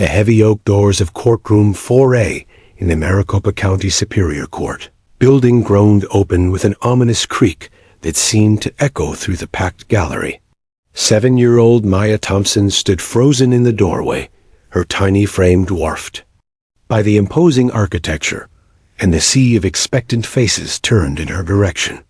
The heavy oak doors of Courtroom 4A in the Maricopa County Superior Court building groaned open with an ominous creak that seemed to echo through the packed gallery. 7-year-old Maya Thompson stood frozen in the doorway, her tiny frame dwarfed by the imposing architecture and the sea of expectant faces turned in her direction.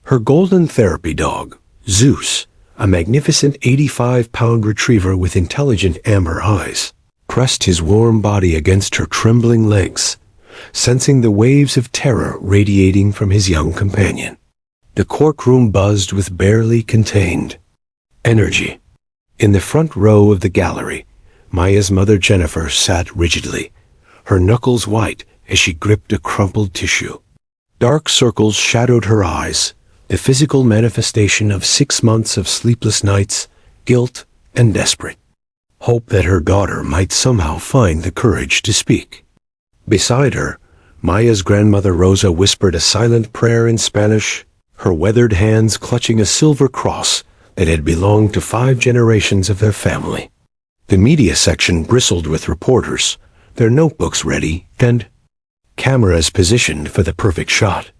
Her golden therapy dog, Zeus, a magnificent 85-pound retriever with intelligent amber eyes, pressed his warm body against her trembling legs, sensing the waves of terror radiating from his young companion. The courtroom buzzed with barely contained energy. In the front row of the gallery, Maya's mother Jennifer sat rigidly, her knuckles white as she gripped a crumpled tissue. Dark circles shadowed her eyes, the physical manifestation of 6 months of sleepless nights, guilt, and desperate hope that her daughter might somehow find the courage to speak. Beside her, Maya's grandmother Rosa whispered a silent prayer in Spanish, her weathered hands clutching a silver cross that had belonged to 5 generations of their family. The media section bristled with reporters, their notebooks ready and cameras positioned for the perfect shot.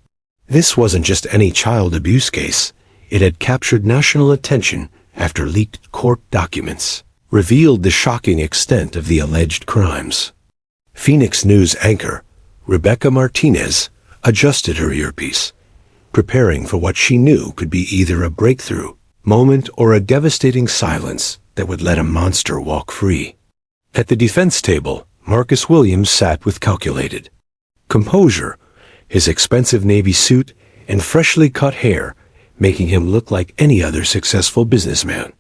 This wasn't just any child abuse case. It had captured national attention after leaked court documents revealed the shocking extent of the alleged crimes. Phoenix News anchor Rebecca Martinez adjusted her earpiece, preparing for what she knew could be either a breakthrough moment or a devastating silence that would let a monster walk free. At the defense table, Marcus Williams sat with calculated composure, his expensive navy suit and freshly cut hair making him look like any other successful businessman.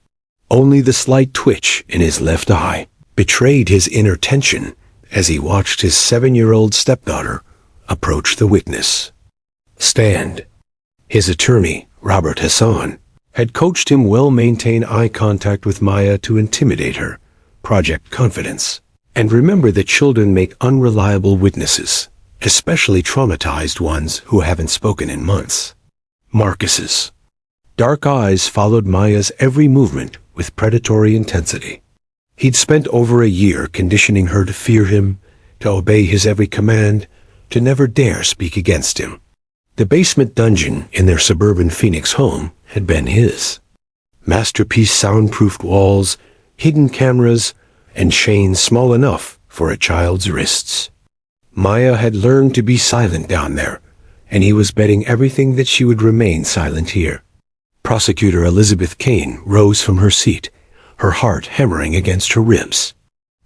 Only the slight twitch in his left eye betrayed his inner tension as he watched his 7-year-old stepdaughter approach the witness stand. His attorney, Robert Hassan, had coached him well-maintain eye contact with Maya to intimidate her, project confidence, and remember that children make unreliable witnesses, especially traumatized ones who haven't spoken in months. Marcus's dark eyes followed Maya's every movement with predatory intensity. He'd spent over a year conditioning her to fear him, to obey his every command, to never dare speak against him. The basement dungeon in their suburban Phoenix home had been his. Masterpiece soundproofed walls, hidden cameras, and chains small enough for a child's wrists. Maya had learned to be silent down there, and he was betting everything that she would remain silent here. Prosecutor Elizabeth Kane rose from her seat, her heart hammering against her ribs.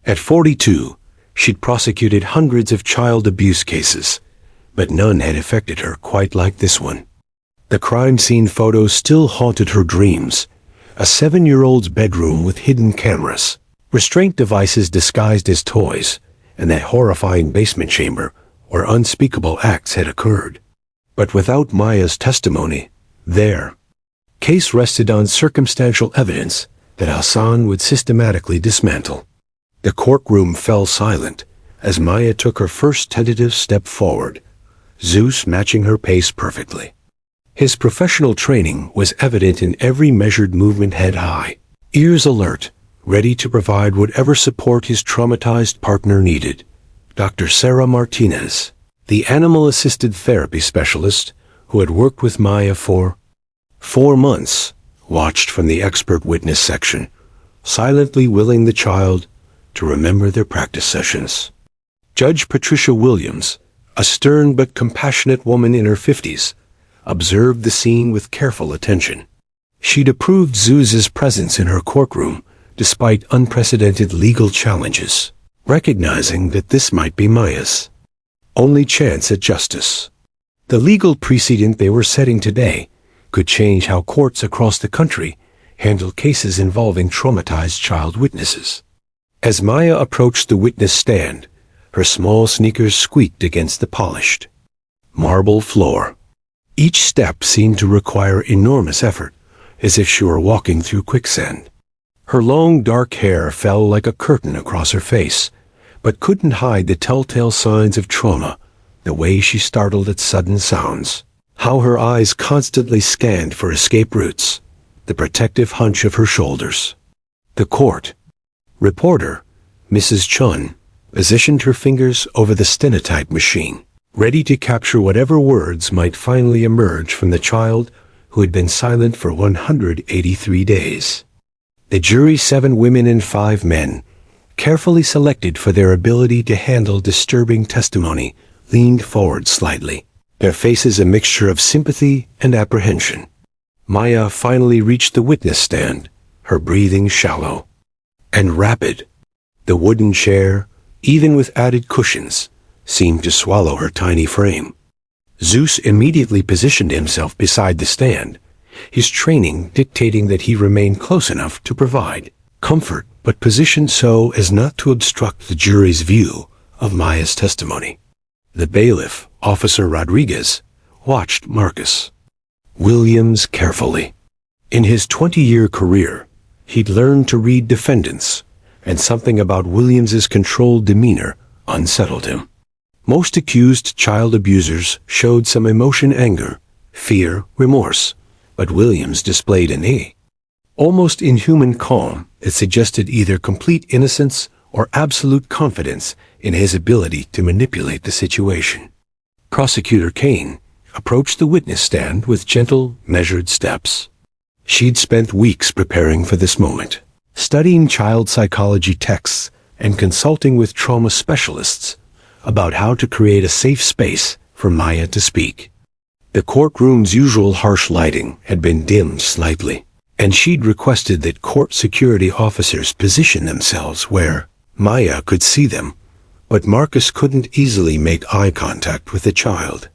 At 42, she'd prosecuted hundreds of child abuse cases, but none had affected her quite like this one. The crime scene photos still haunted her dreams, a 7-year-old's bedroom with hidden cameras, restraint devices disguised as toys, and that horrifying basement chamber where unspeakable acts had occurred. But without Maya's testimony, their case rested on circumstantial evidence that Hassan would systematically dismantle. The courtroom fell silent as Maya took her first tentative step forward, Zeus matching her pace perfectly. His professional training was evident in every measured movement, head high, ears alert, ready to provide whatever support his traumatized partner needed. Dr. Sarah Martinez, the animal-assisted therapy specialist who had worked with Maya for 4 months, watched from the expert witness section, silently willing the child to remember their practice sessions. Judge Patricia Williams, a stern but compassionate woman in her 50s, observed the scene with careful attention. She'd approved Zeus's presence in her courtroom despite unprecedented legal challenges, recognizing that this might be Maya's only chance at justice. The legal precedent they were setting today could change how courts across the country handle cases involving traumatized child witnesses. As Maya approached the witness stand, her small sneakers squeaked against the polished marble floor. Each step seemed to require enormous effort, as if she were walking through quicksand. Her long dark hair fell like a curtain across her face, but couldn't hide the telltale signs of trauma, the way she startled at sudden sounds, how her eyes constantly scanned for escape routes, the protective hunch of her shoulders. The court reporter, Mrs. Chun positioned her fingers over the stenotype machine, ready to capture whatever words might finally emerge from the child who had been silent for 183 days. The jury, 7 women and 5 men, carefully selected for their ability to handle disturbing testimony, leaned forward slightly, their faces a mixture of sympathy and apprehension. Maya finally reached the witness stand, her breathing shallow and rapid. The wooden chair, even with added cushions, seemed to swallow her tiny frame. Zeus immediately positioned himself beside the stand, his training dictating that he remain close enough to provide comfort, but positioned so as not to obstruct the jury's view of Maya's testimony. The bailiff, Officer Rodriguez, watched Marcus Williams carefully. In his 20-year career, he'd learned to read defendants, and something about Williams's controlled demeanor unsettled him. Most accused child abusers showed some emotion, anger, fear, remorse, but Williams displayed an almost inhuman calm that suggested either complete innocence or absolute confidence in his ability to manipulate the situation. Prosecutor Kane approached the witness stand with gentle, measured steps. She'd spent weeks preparing for this moment, studying child psychology texts and consulting with trauma specialists about how to create a safe space for Maya to speak. The courtroom's usual harsh lighting had been dimmed slightly, and she'd requested that court security officers position themselves where Maya could see them, but Marcus couldn't easily make eye contact with the child.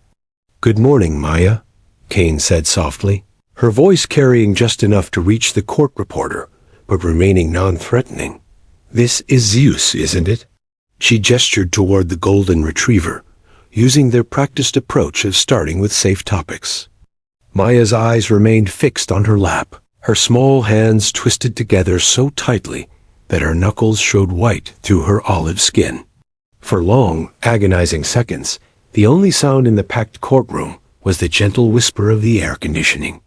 "Good morning, Maya," Kane said softly, her voice carrying just enough to reach the court reporter, but remaining non-threatening. "This is Zeus, isn't it?" She gestured toward the golden retriever, using their practiced approach of starting with safe topics. Maya's eyes remained fixed on her lap, her small hands twisted together so tightly that her knuckles showed white through her olive skin. For long, agonizing seconds, the only sound in the packed courtroom was the gentle whisper of the air conditioning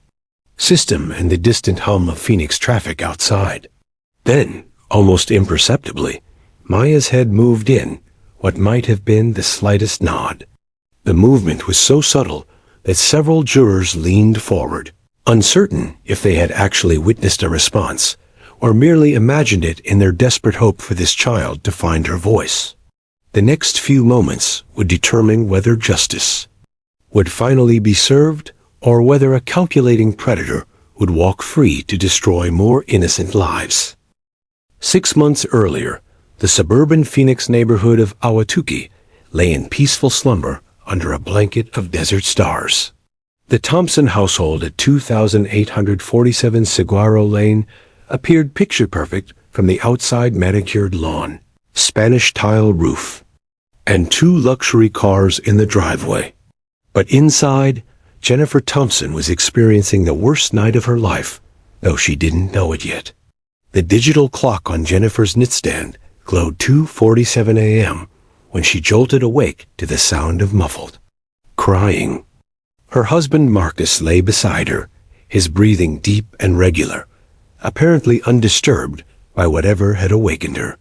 system and the distant hum of Phoenix traffic outside. Then, almost imperceptibly, Maya's head moved in what might have been the slightest nod. The movement was so subtle that several jurors leaned forward, uncertain if they had actually witnessed a response or merely imagined it in their desperate hope for this child to find her voice. The next few moments would determine whether justice would finally be served or whether a calculating predator would walk free to destroy more innocent lives. 6 months earlier, the suburban Phoenix neighborhood of Ahwatukee lay in peaceful slumber under a blanket of desert stars. The Thompson household at 2847 Saguaro Lane appeared picture-perfect from the outside manicured lawn, Spanish tile roof, and 2 luxury cars in the driveway. But inside, Jennifer Thompson was experiencing the worst night of her life, though she didn't know it yet. The digital clock on Jennifer's nightstand glowed 2:47 a.m. when she jolted awake to the sound of muffled crying. Her husband Marcus lay beside her, his breathing deep and regular, apparently undisturbed by whatever had awakened her.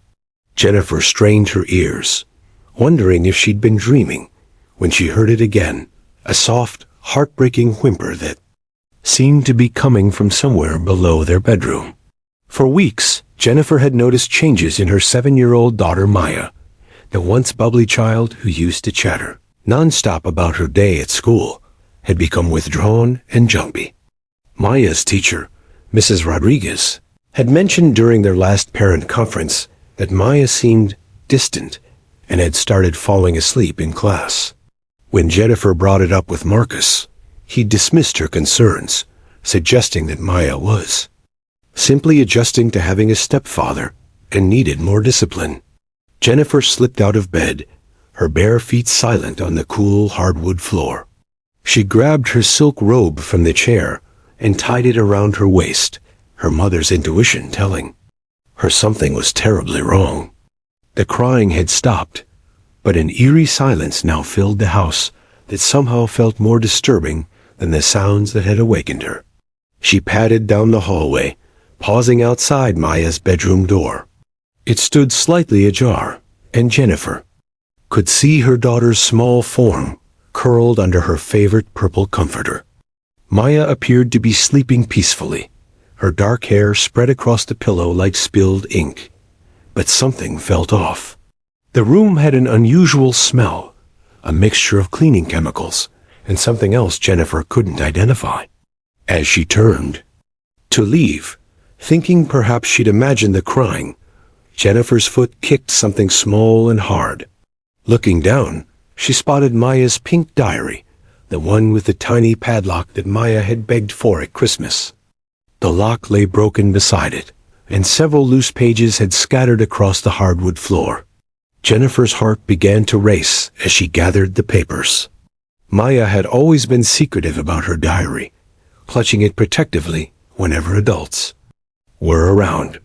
Jennifer strained her ears, wondering if she'd been dreaming, when she heard it again, a soft, heartbreaking whimper that seemed to be coming from somewhere below their bedroom. For weeks, Jennifer had noticed changes in her 7-year-old daughter Maya, the once bubbly child who used to chatter nonstop about her day at school, had become withdrawn and jumpy. Maya's teacher, Mrs. Rodriguez, had mentioned during their last parent conference that Maya seemed distant and had started falling asleep in class. When Jennifer brought it up with Marcus, he dismissed her concerns, suggesting that Maya was simply adjusting to having a stepfather and needed more discipline. Jennifer slipped out of bed, her bare feet silent on the cool hardwood floor. She grabbed her silk robe from the chair and tied it around her waist, her mother's intuition telling her something was terribly wrong. The crying had stopped, but an eerie silence now filled the house that somehow felt more disturbing than the sounds that had awakened her. She padded down the hallway, pausing outside Maya's bedroom door. It stood slightly ajar, and Jennifer could see her daughter's small form curled under her favorite purple comforter. Maya appeared to be sleeping peacefully, her dark hair spread across the pillow like spilled ink. But something felt off. The room had an unusual smell, a mixture of cleaning chemicals, and something else Jennifer couldn't identify. As she turned to leave, thinking perhaps she'd imagined the crying, Jennifer's foot kicked something small and hard. Looking down, she spotted Maya's pink diary, the one with the tiny padlock that Maya had begged for at Christmas. The lock lay broken beside it, and several loose pages had scattered across the hardwood floor. Jennifer's heart began to race as she gathered the papers. Maya had always been secretive about her diary, clutching it protectively whenever adults were around.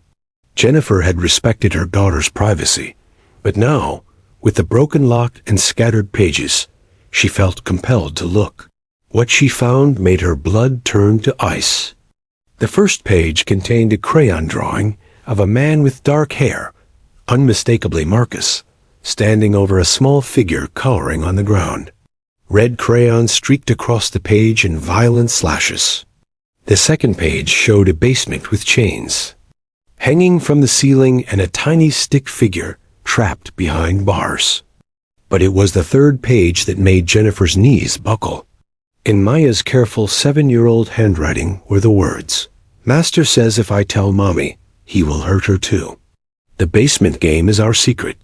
Jennifer had respected her daughter's privacy, but now, with the broken lock and scattered pages, she felt compelled to look. What she found made her blood turn to ice. The first page contained a crayon drawing of a man with dark hair, unmistakably Marcus, standing over a small figure cowering on the ground. Red crayon streaked across the page in violent slashes. The second page showed a basement with chains hanging from the ceiling and a tiny stick figure trapped behind bars. But it was the third page that made Jennifer's knees buckle. In Maya's careful 7-year-old handwriting were the words, "Master says if I tell Mommy, he will hurt her too. The basement game is our secret.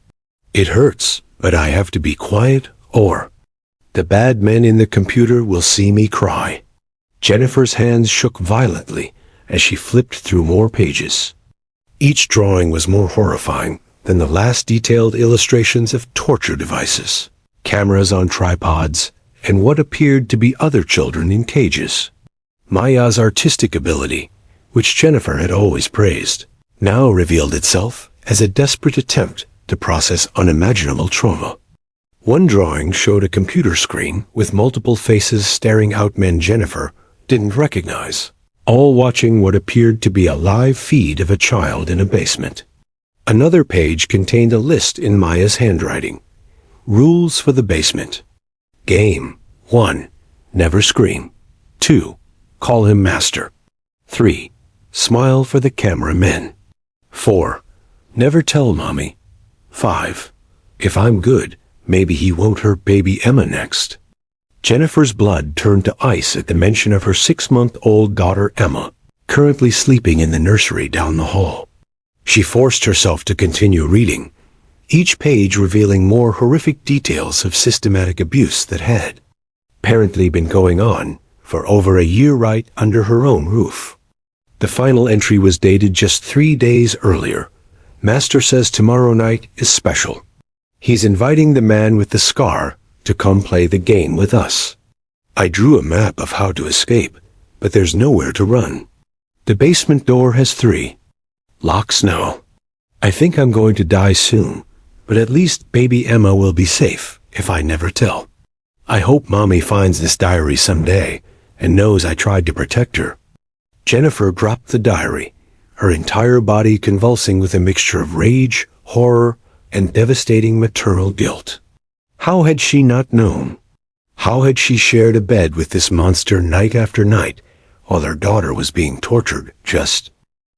It hurts, but I have to be quiet, or the bad men in the computer will see me cry." Jennifer's hands shook violently as she flipped through more pages. Each drawing was more horrifying than the last detailed illustrations of torture devices, cameras on tripods, and what appeared to be other children in cages. Maya's artistic ability, which Jennifer had always praised, now revealed itself as a desperate attempt to process unimaginable trauma. One drawing showed a computer screen with multiple faces staring out men Jennifer didn't recognize, all watching what appeared to be a live feed of a child in a basement. Another page contained a list in Maya's handwriting. Rules for the basement. Game. 1. Never scream. 2. Call him Master. 3. Smile for the cameramen. 4. Never tell Mommy. 5. If I'm good, maybe he won't hurt baby Emma next. Jennifer's blood turned to ice at the mention of her 6-month-old daughter Emma, currently sleeping in the nursery down the hall. She forced herself to continue reading, each page revealing more horrific details of systematic abuse that had apparently been going on for over a year right under her own roof. The final entry was dated just 3 days earlier. Master says tomorrow night is special. He's inviting the man with the scar to come play the game with us. I drew a map of how to escape, but there's nowhere to run. The basement door has 3 locks now. I think I'm going to die soon, but at least baby Emma will be safe if I never tell. I hope Mommy finds this diary someday and knows I tried to protect her. Jennifer dropped the diary, her entire body convulsing with a mixture of rage, horror, and devastating maternal guilt. How had she not known? How had she shared a bed with this monster night after night while her daughter was being tortured just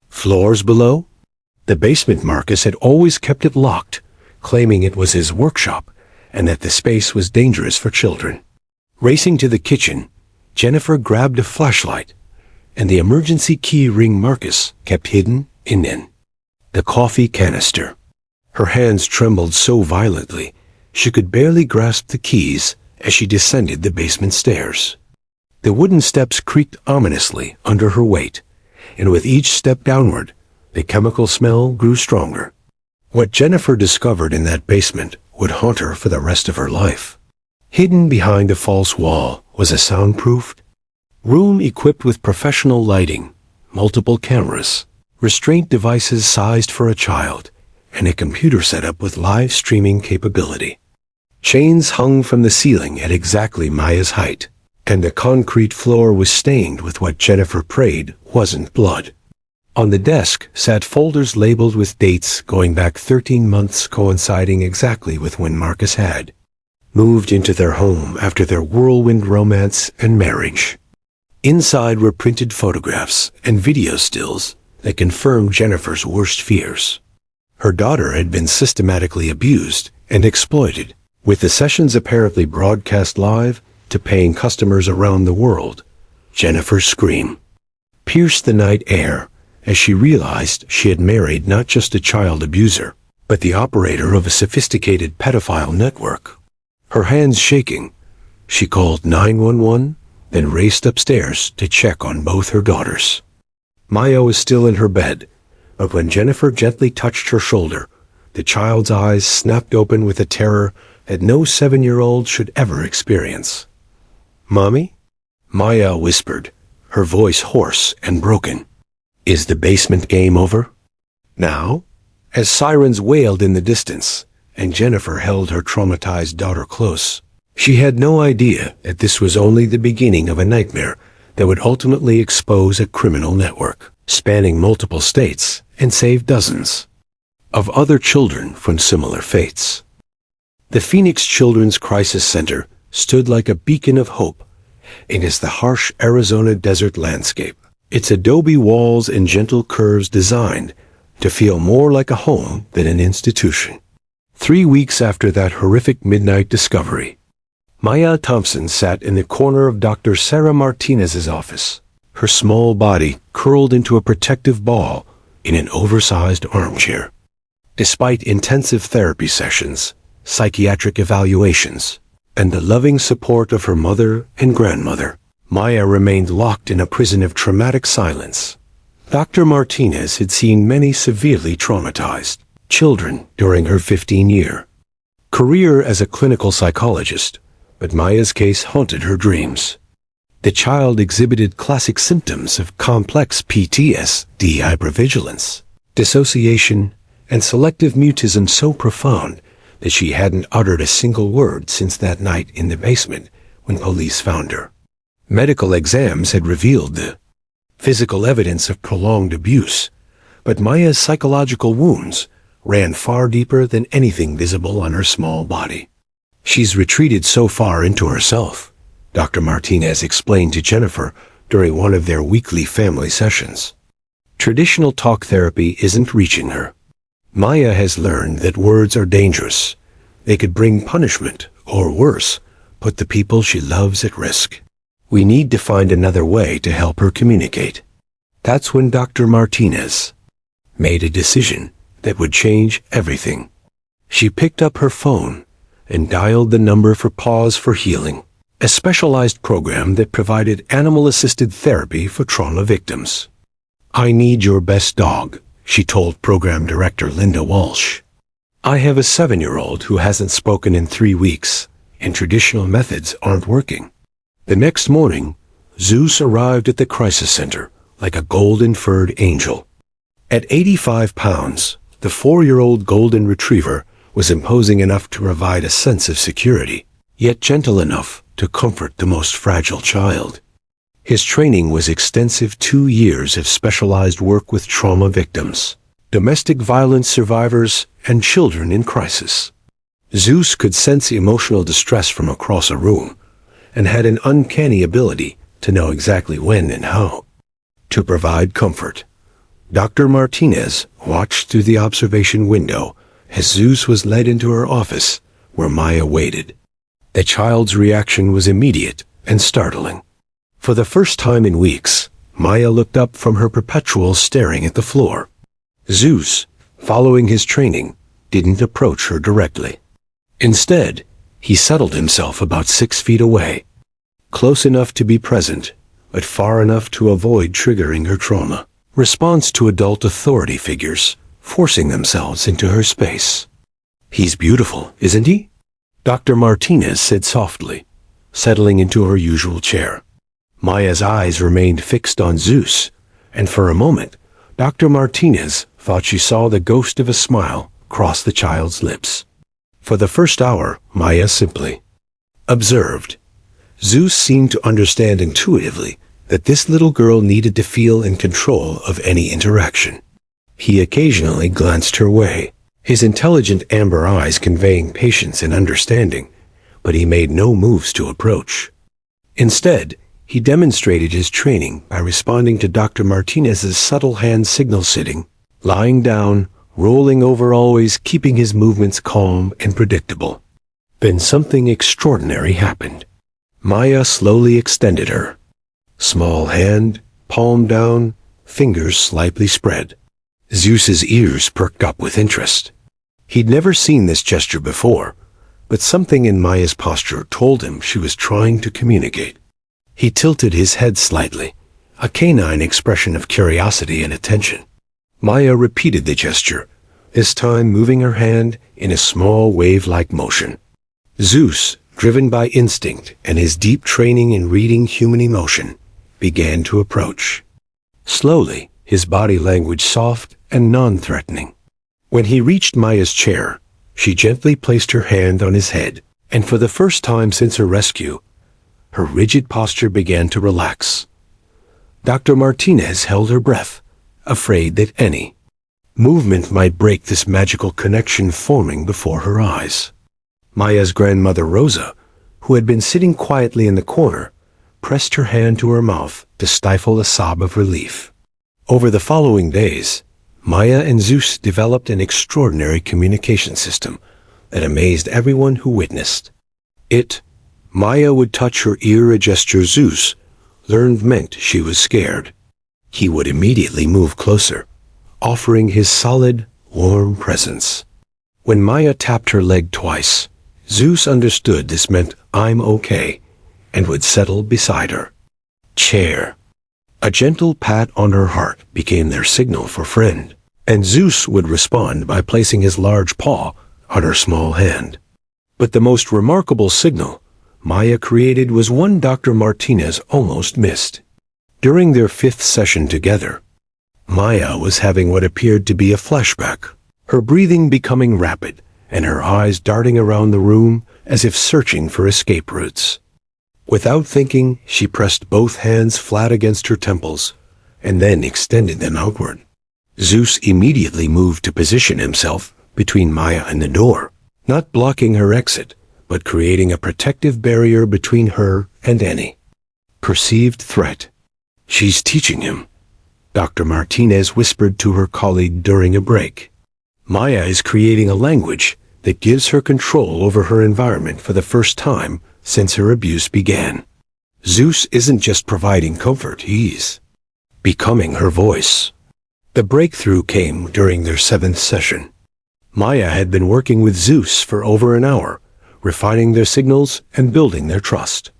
floors below? The basement Marcus had always kept it locked, claiming it was his workshop and that the space was dangerous for children. Racing to the kitchen, Jennifer grabbed a flashlight and the emergency key ring Marcus kept hidden in the coffee canister. Her hands trembled so violently she could barely grasp the keys as she descended the basement stairs. The wooden steps creaked ominously under her weight, and with each step downward, the chemical smell grew stronger. What Jennifer discovered in that basement would haunt her for the rest of her life. Hidden behind a false wall was a soundproofed room equipped with professional lighting, multiple cameras, restraint devices sized for a child, and a computer setup with live streaming capability. Chains hung from the ceiling at exactly Maya's height, and the concrete floor was stained with what Jennifer prayed wasn't blood. On the desk sat folders labeled with dates going back 13 months, coinciding exactly with when Marcus had moved into their home after their whirlwind romance and marriage. Inside were printed photographs and video stills that confirmed Jennifer's worst fears. Her daughter had been systematically abused and exploited, with the sessions apparently broadcast live to paying customers around the world. Jennifer's scream pierced the night air as she realized she had married not just a child abuser, but the operator of a sophisticated pedophile network. Her hands shaking, she called 911, then raced upstairs to check on both her daughters. Maya was still in her bed, but when Jennifer gently touched her shoulder, the child's eyes snapped open with a terror that no 7-year-old should ever experience. "Mommy?" Maya whispered, her voice hoarse and broken. "Is the basement game over now?" As sirens wailed in the distance, and Jennifer held her traumatized daughter close, she had no idea that this was only the beginning of a nightmare that would ultimately expose a criminal network, spanning multiple states and save dozens of other children from similar fates. The Phoenix Children's Crisis Center stood like a beacon of hope against the harsh Arizona desert landscape, its adobe walls and gentle curves designed to feel more like a home than an institution. 3 weeks after that horrific midnight discovery, Maya Thompson sat in the corner of Dr. Sarah Martinez's office, her small body curled into a protective ball in an oversized armchair. Despite intensive therapy sessions, psychiatric evaluations, and the loving support of her mother and grandmother, Maya remained locked in a prison of traumatic silence. Dr. Martinez had seen many severely traumatized children during her 15-year career as a clinical psychologist, but Maya's case haunted her dreams. The child exhibited classic symptoms of complex PTSD, hypervigilance, dissociation, and selective mutism so profound that she hadn't uttered a single word since that night in the basement when police found her. Medical exams had revealed the physical evidence of prolonged abuse, but Maya's psychological wounds ran far deeper than anything visible on her small body. "She's retreated so far into herself," Dr. Martinez explained to Jennifer during one of their weekly family sessions. "Traditional talk therapy isn't reaching her. Maya has learned that words are dangerous. They could bring punishment, or worse, put the people she loves at risk. We need to find another way to help her communicate." That's when Dr. Martinez made a decision that would change everything. She picked up her phone and dialed the number for Pause for Healing, a specialized program that provided animal-assisted therapy for trauma victims. "I need your best dog," she told program director Linda Walsh. "I have a 7-year-old who hasn't spoken in 3 weeks, and traditional methods aren't working." The next morning, Zeus arrived at the crisis center like a golden-furred angel. At 85 pounds, the 4-year-old golden retriever was imposing enough to provide a sense of security, yet gentle enough to comfort the most fragile child. His training was extensive: 2 years of specialized work with trauma victims, domestic violence survivors, and children in crisis. Zeus could sense emotional distress from across a room, and had an uncanny ability to know exactly when and how to provide comfort. Dr. Martinez watched through the observation window as Zeus was led into her office, where Maya waited. The child's reaction was immediate and startling. For the first time in weeks, Maya looked up from her perpetual staring at the floor. Zeus, following his training, didn't approach her directly. Instead, he settled himself about 6 feet away, close enough to be present, but far enough to avoid triggering her trauma response to adult authority figures forcing themselves into her space. "He's beautiful, isn't he?" Dr. Martinez said softly, settling into her usual chair. Maya's eyes remained fixed on Zeus, and for a moment, Dr. Martinez thought she saw the ghost of a smile cross the child's lips. For the first hour, Maya simply observed. Zeus seemed to understand intuitively that this little girl needed to feel in control of any interaction. He occasionally glanced her way, his intelligent amber eyes conveying patience and understanding, but he made no moves to approach. Instead, he demonstrated his training by responding to Dr. Martinez's subtle hand signal, sitting, lying down, rolling over, always keeping his movements calm and predictable. Then something extraordinary happened. Maya slowly extended her small hand, palm down, fingers slightly spread. Zeus's ears perked up with interest. He'd never seen this gesture before, but something in Maya's posture told him she was trying to communicate. He tilted his head slightly, a canine expression of curiosity and attention. Maya repeated the gesture, this time moving her hand in a small wave-like motion. Zeus, driven by instinct and his deep training in reading human emotion, began to approach. Slowly, his body language soft and non-threatening. When he reached Maya's chair, she gently placed her hand on his head, and for the first time since her rescue, her rigid posture began to relax. Dr. Martinez held her breath, afraid that any movement might break this magical connection forming before her eyes. Maya's grandmother Rosa, who had been sitting quietly in the corner, pressed her hand to her mouth to stifle a sob of relief. Over the following days, Maya and Zeus developed an extraordinary communication system that amazed everyone who witnessed it. Maya would touch her ear, a gesture Zeus learned meant she was scared. He would immediately move closer, offering his solid, warm presence. When Maya tapped her leg twice, Zeus understood this meant "I'm okay," and would settle beside her. Chair. A gentle pat on her heart became their signal for friend, and Zeus would respond by placing his large paw on her small hand. But the most remarkable signal Maya created was one Dr. Martinez almost missed. During their 5th session together, Maya was having what appeared to be a flashback, her breathing becoming rapid and her eyes darting around the room as if searching for escape routes. Without thinking, she pressed both hands flat against her temples and then extended them outward. Zeus immediately moved to position himself between Maya and the door, not blocking her exit, but creating a protective barrier between her and any perceived threat. "She's teaching him," Dr. Martinez whispered to her colleague during a break. "Maya is creating a language that gives her control over her environment for the first time since her abuse began. Zeus isn't just providing comfort, he's becoming her voice." The breakthrough came during their 7th session. Maya had been working with Zeus for over an hour, refining their signals and building their trust.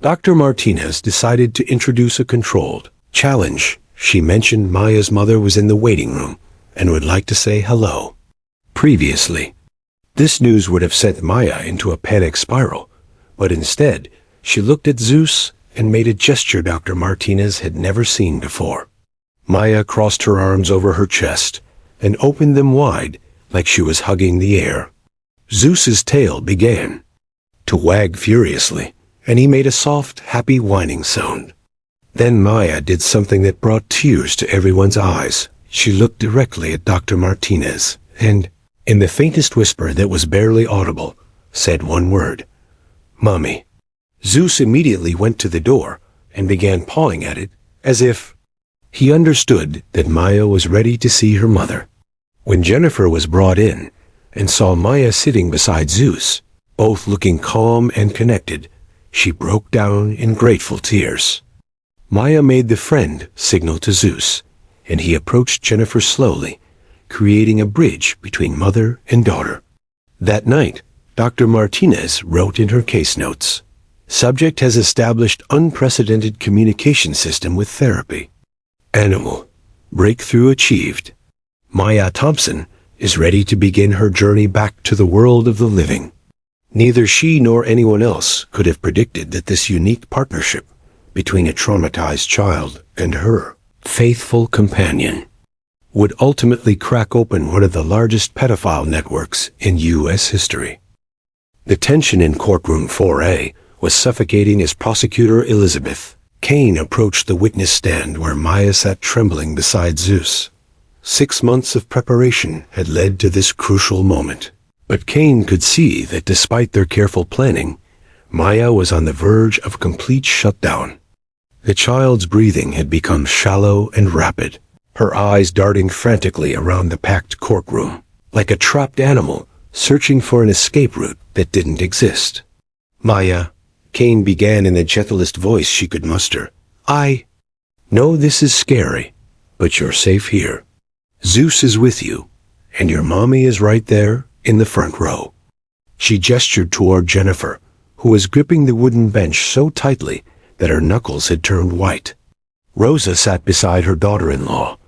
Dr. Martinez decided to introduce a controlled challenge. She mentioned Maya's mother was in the waiting room and would like to say hello. Previously, this news would have sent Maya into a panic spiral, but instead, she looked at Zeus and made a gesture Dr. Martinez had never seen before. Maya crossed her arms over her chest and opened them wide like she was hugging the air. Zeus's tail began to wag furiously, and he made a soft, happy whining sound. Then Maya did something that brought tears to everyone's eyes. She looked directly at Dr. Martinez and, in the faintest whisper that was barely audible, said one word: "Mommy." Zeus immediately went to the door and began pawing at it, as if he understood that Maya was ready to see her mother. When Jennifer was brought in and saw Maya sitting beside Zeus, both looking calm and connected, she broke down in grateful tears. Maya made the friend signal to Zeus, and he approached Jennifer slowly, creating a bridge between mother and daughter. That night, Dr. Martinez wrote in her case notes, "Subject has established unprecedented communication system with therapy. Animal. Breakthrough achieved. Maya Thompson is ready to begin her journey back to the world of the living." Neither she nor anyone else could have predicted that this unique partnership between a traumatized child and her faithful companion would ultimately crack open one of the largest pedophile networks in U.S. history. The tension in Courtroom 4A was suffocating as Prosecutor Elizabeth Cain approached the witness stand where Maya sat trembling beside Zeus. 6 months of preparation had led to this crucial moment. But Cain could see that despite their careful planning, Maya was on the verge of complete shutdown. The child's breathing had become shallow and rapid, her eyes darting frantically around the packed courtroom, like a trapped animal searching for an escape route that didn't exist. Maya, Cain began in the gentlest voice she could muster. I know this is scary, but you're safe here. Zeus is with you, and your mommy is right there in the front row. She gestured toward Jennifer, who was gripping the wooden bench so tightly that her knuckles had turned white. Rosa sat beside her daughter-in-law,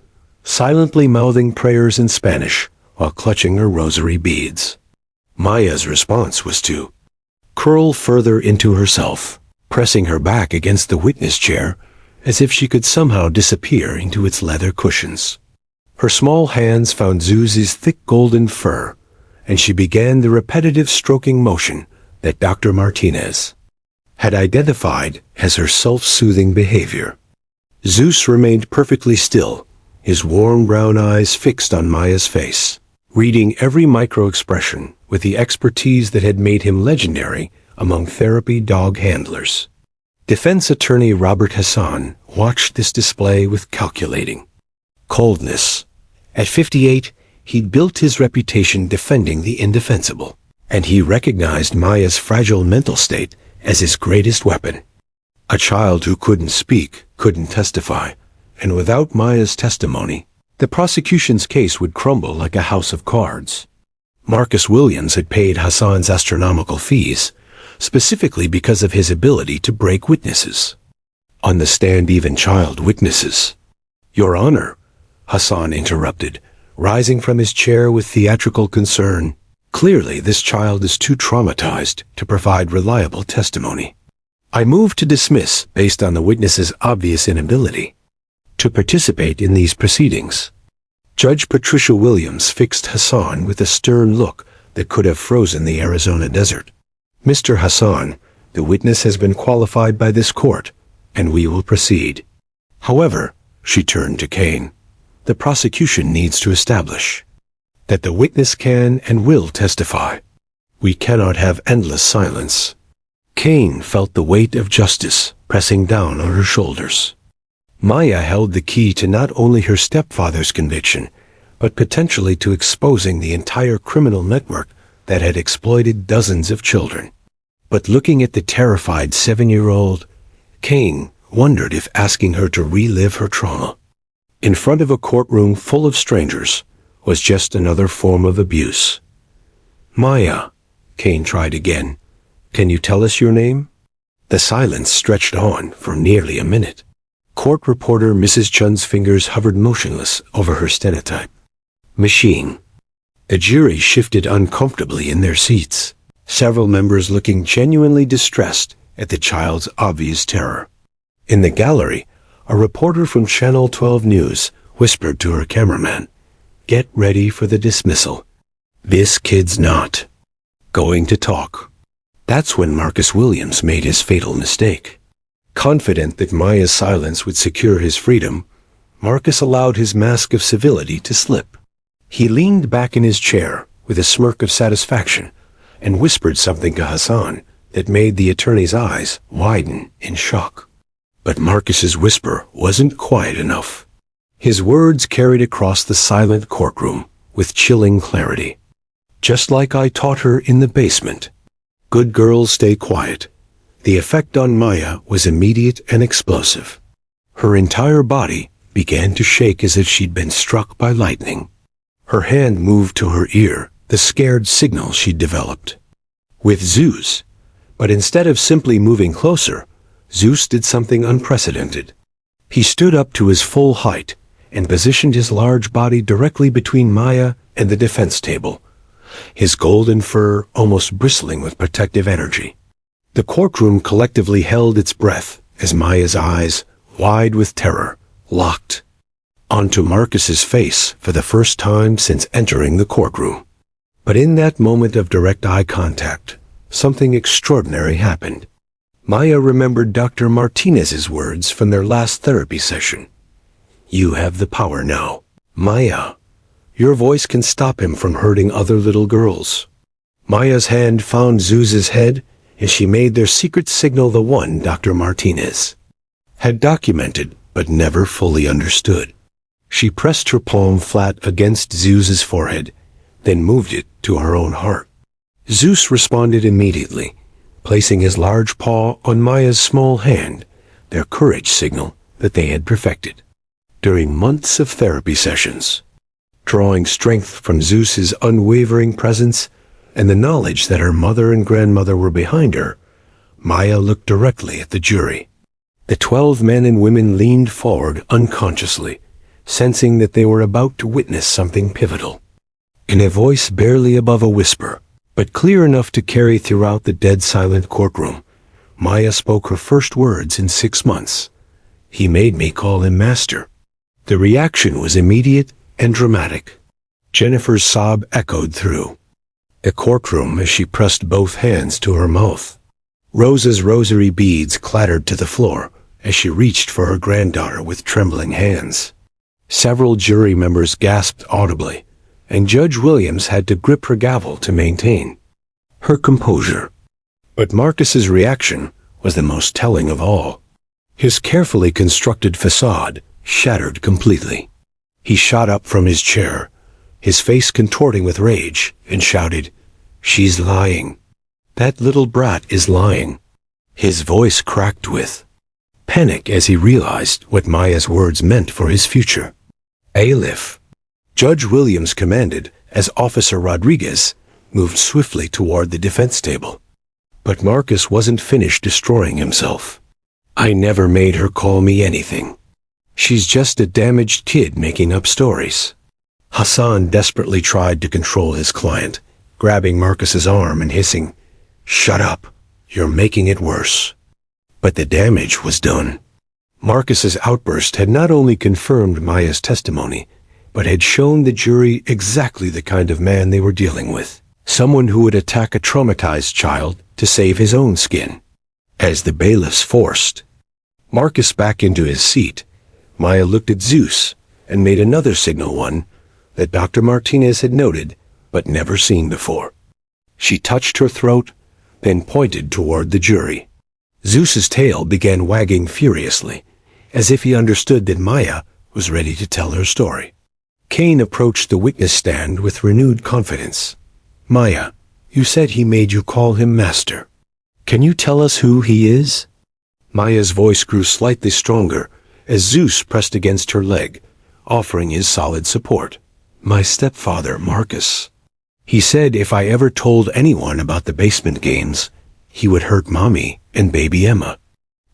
silently mouthing prayers in Spanish while clutching her rosary beads. Maya's response was to curl further into herself, pressing her back against the witness chair as if she could somehow disappear into its leather cushions. Her small hands found Zeus's thick golden fur, and she began the repetitive stroking motion that Dr. Martinez had identified as her self-soothing behavior. Zeus remained perfectly still, his warm brown eyes fixed on Maya's face, reading every micro-expression with the expertise that had made him legendary among therapy dog handlers. Defense attorney Robert Hassan watched this display with calculating coldness. At 58, he'd built his reputation defending the indefensible, and he recognized Maya's fragile mental state as his greatest weapon. A child who couldn't speak, couldn't testify, and without Maya's testimony, the prosecution's case would crumble like a house of cards. Marcus Williams had paid Hassan's astronomical fees, specifically because of his ability to break witnesses. On the stand, even child witnesses. Your Honor, Hassan interrupted, rising from his chair with theatrical concern. Clearly, this child is too traumatized to provide reliable testimony. I move to dismiss based on the witness's obvious inability to participate in these proceedings. Judge Patricia Williams fixed Hassan with a stern look that could have frozen the Arizona desert. Mr. Hassan, the witness has been qualified by this court, and we will proceed. However, she turned to Cain, the prosecution needs to establish that the witness can and will testify. We cannot have endless silence. Cain felt the weight of justice pressing down on her shoulders. Maya held the key to not only her stepfather's conviction, but potentially to exposing the entire criminal network that had exploited dozens of children. But looking at the terrified 7-year-old, Cain wondered if asking her to relive her trauma in front of a courtroom full of strangers was just another form of abuse. Maya, Cain tried again. Can you tell us your name? The silence stretched on for nearly a minute. Court reporter Mrs. Chun's fingers hovered motionless over her stenotype machine. The jury shifted uncomfortably in their seats, several members looking genuinely distressed at the child's obvious terror. In the gallery, a reporter from Channel 12 News whispered to her cameraman, "Get ready for the dismissal. This kid's not going to talk." That's when Marcus Williams made his fatal mistake. Confident that Maya's silence would secure his freedom, Marcus allowed his mask of civility to slip. He leaned back in his chair with a smirk of satisfaction and whispered something to Hassan that made the attorney's eyes widen in shock. But Marcus's whisper wasn't quiet enough. His words carried across the silent courtroom with chilling clarity. Just like I taught her in the basement. Good girls stay quiet. The effect on Maya was immediate and explosive. Her entire body began to shake as if she'd been struck by lightning. Her hand moved to her ear, the scared signal she'd developed with Zeus. But instead of simply moving closer, Zeus did something unprecedented. He stood up to his full height and positioned his large body directly between Maya and the defense table, his golden fur almost bristling with protective energy. The courtroom collectively held its breath as Maya's eyes, wide with terror, locked onto Marcus's face for the first time since entering the courtroom. But in that moment of direct eye contact, something extraordinary happened. Maya remembered Dr. Martinez's words from their last therapy session. "You have the power now, Maya. Your voice can stop him from hurting other little girls." Maya's hand found Zeus's head as she made their secret signal, the one Dr. Martinez had documented but never fully understood. She pressed her palm flat against Zeus's forehead, then moved it to her own heart. Zeus responded immediately, placing his large paw on Maya's small hand, their courage signal that they had perfected during months of therapy sessions. Drawing strength from Zeus's unwavering presence and the knowledge that her mother and grandmother were behind her, Maya looked directly at the jury. The 12 men and women leaned forward unconsciously, sensing that they were about to witness something pivotal. In a voice barely above a whisper, but clear enough to carry throughout the dead silent courtroom, Maya spoke her first words in 6 months. "He made me call him master." The reaction was immediate and dramatic. Jennifer's sob echoed through the courtroom as she pressed both hands to her mouth. Rosa's rosary beads clattered to the floor as she reached for her granddaughter with trembling hands. Several jury members gasped audibly, and Judge Williams had to grip her gavel to maintain her composure. But Marcus's reaction was the most telling of all. His carefully constructed facade shattered completely. He shot up from his chair, his face contorting with rage, and shouted, "She's lying. That little brat is lying." His voice cracked with panic as he realized what Maya's words meant for his future. "Aleph," Judge Williams commanded as Officer Rodriguez moved swiftly toward the defense table. But Marcus wasn't finished destroying himself. "I never made her call me anything. She's just a damaged kid making up stories." Hassan desperately tried to control his client, grabbing Marcus's arm and hissing, "Shut up, you're making it worse." But the damage was done. Marcus's outburst had not only confirmed Maya's testimony, but had shown the jury exactly the kind of man they were dealing with. Someone who would attack a traumatized child to save his own skin. As the bailiffs forced Marcus back into his seat, Maya looked at Zeus and made another signal, one that Dr. Martinez had noted but never seen before. She touched her throat, then pointed toward the jury. Zeus's tail began wagging furiously, as if he understood that Maya was ready to tell her story. Cain approached the witness stand with renewed confidence. "Maya, you said he made you call him master. Can you tell us who he is?" Maya's voice grew slightly stronger as Zeus pressed against her leg, offering his solid support. "My stepfather, Marcus. He said if I ever told anyone about the basement games, he would hurt Mommy and baby Emma."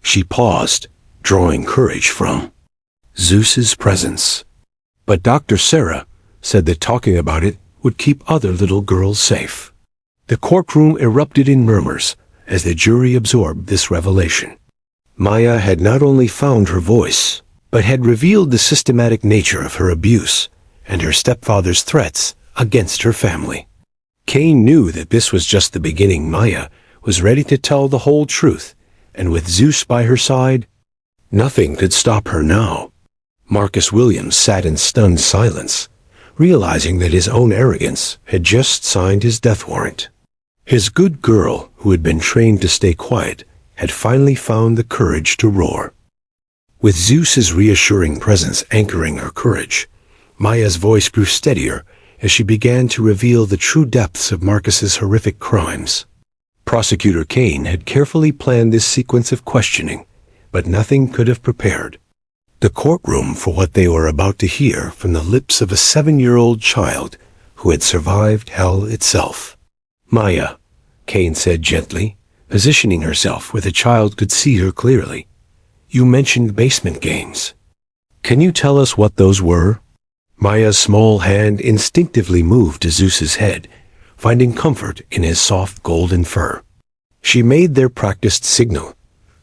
She paused, drawing courage from Zeus's presence. But Dr. Sarah said that talking about it would keep other little girls safe. The courtroom erupted in murmurs as the jury absorbed this revelation. Maya had not only found her voice, but had revealed the systematic nature of her abuse and her stepfather's threats against her family. Cain knew that this was just the beginning. Maya was ready to tell the whole truth, and with Zeus by her side, nothing could stop her now. Marcus Williams sat in stunned silence, realizing that his own arrogance had just signed his death warrant. His good girl, who had been trained to stay quiet, had finally found the courage to roar. With Zeus's reassuring presence anchoring her courage, Maya's voice grew steadier as she began to reveal the true depths of Marcus's horrific crimes. Prosecutor Cain had carefully planned this sequence of questioning, but nothing could have prepared the courtroom for what they were about to hear from the lips of a 7-year-old child who had survived hell itself. "Maya," Cain said gently, positioning herself where the child could see her clearly, "you mentioned basement games. Can you tell us what those were?" Maya's small hand instinctively moved to Zeus's head, finding comfort in his soft golden fur. She made their practiced signal,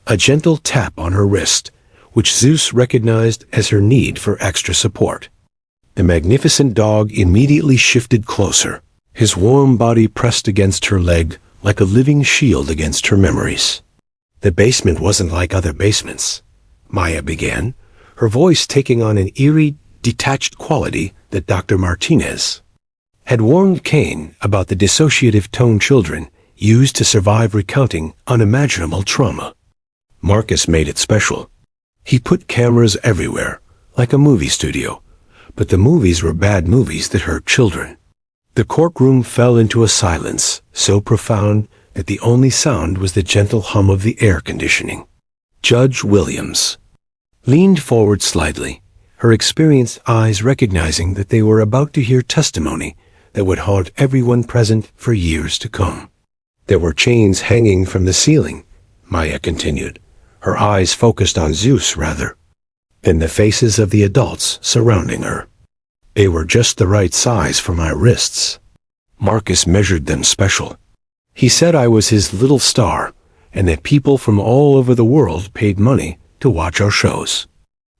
a gentle tap on her wrist, which Zeus recognized as her need for extra support. The magnificent dog immediately shifted closer, his warm body pressed against her leg like a living shield against her memories. The basement wasn't like other basements, Maya began, her voice taking on an eerie, detached quality that Dr. Martinez had warned Kane about the dissociative tone children used to survive recounting unimaginable trauma. Marcus made it special. He put cameras everywhere, like a movie studio, but the movies were bad movies that hurt children. The courtroom fell into a silence so profound that the only sound was the gentle hum of the air conditioning. Judge Williams leaned forward slightly, her experienced eyes recognizing that they were about to hear testimony that would haunt everyone present for years to come. There were chains hanging from the ceiling, Maya continued, her eyes focused on Zeus rather than the faces of the adults surrounding her. They were just the right size for my wrists. Marcus measured them special. He said I was his little star, and that people from all over the world paid money to watch our shows.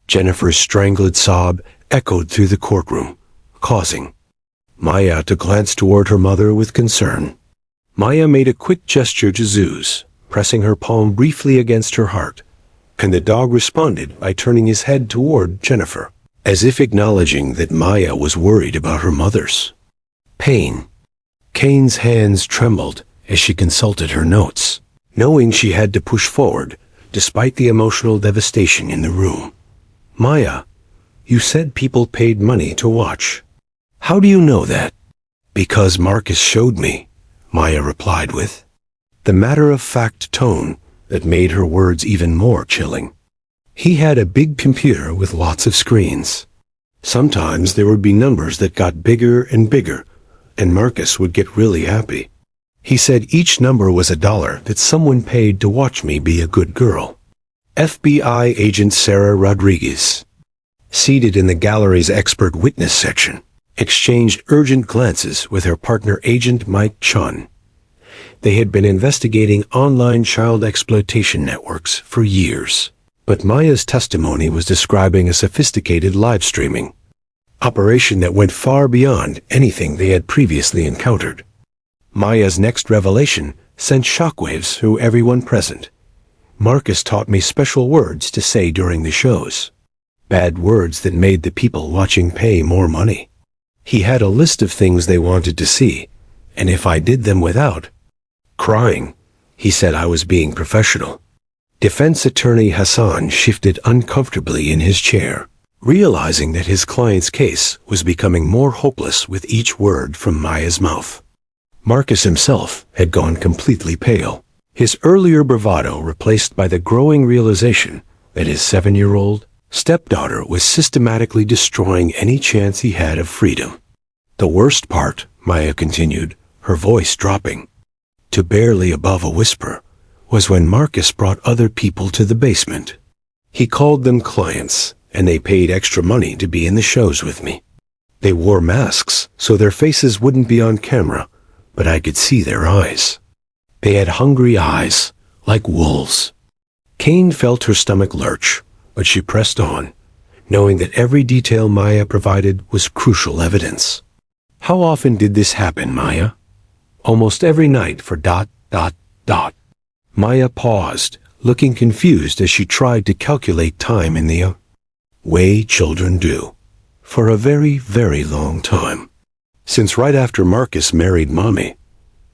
Jennifer's strangled sob echoed through the courtroom, causing Maya to glance toward her mother with concern. Maya made a quick gesture to Zeus, pressing her palm briefly against her heart, and the dog responded by turning his head toward Jennifer, as if acknowledging that Maya was worried about her mother's pain. Kane's hands trembled as she consulted her notes, knowing she had to push forward, despite the emotional devastation in the room. Maya, you said people paid money to watch. How do you know that? Because Marcus showed me, Maya replied with the matter-of-fact tone that made her words even more chilling. He had a big computer with lots of screens. Sometimes there would be numbers that got bigger and bigger, and Marcus would get really happy. He said each number was $1 that someone paid to watch me be a good girl. FBI agent Sarah Rodriguez, seated in the gallery's expert witness section, exchanged urgent glances with her partner Agent Mike Chun. They had been investigating online child exploitation networks for years, but Maya's testimony was describing a sophisticated live streaming operation that went far beyond anything they had previously encountered. Maya's next revelation sent shockwaves through everyone present. Marcus taught me special words to say during the shows. Bad words that made the people watching pay more money. He had a list of things they wanted to see, and if I did them without crying, he said I was being professional. Defense attorney Hassan shifted uncomfortably in his chair, realizing that his client's case was becoming more hopeless with each word from Maya's mouth. Marcus himself had gone completely pale, his earlier bravado replaced by the growing realization that his 7-year-old stepdaughter was systematically destroying any chance he had of freedom. The worst part, Maya continued, her voice dropping to barely above a whisper, was when Marcus brought other people to the basement. He called them clients, and they paid extra money to be in the shows with me. They wore masks so their faces wouldn't be on camera, but I could see their eyes. They had hungry eyes, like wolves. Kane felt her stomach lurch, but she pressed on, knowing that every detail Maya provided was crucial evidence. How often did this happen, Maya? Almost every night for ... Maya paused, looking confused as she tried to calculate time in the way children do, for a very, very long time. Since right after Marcus married Mommy.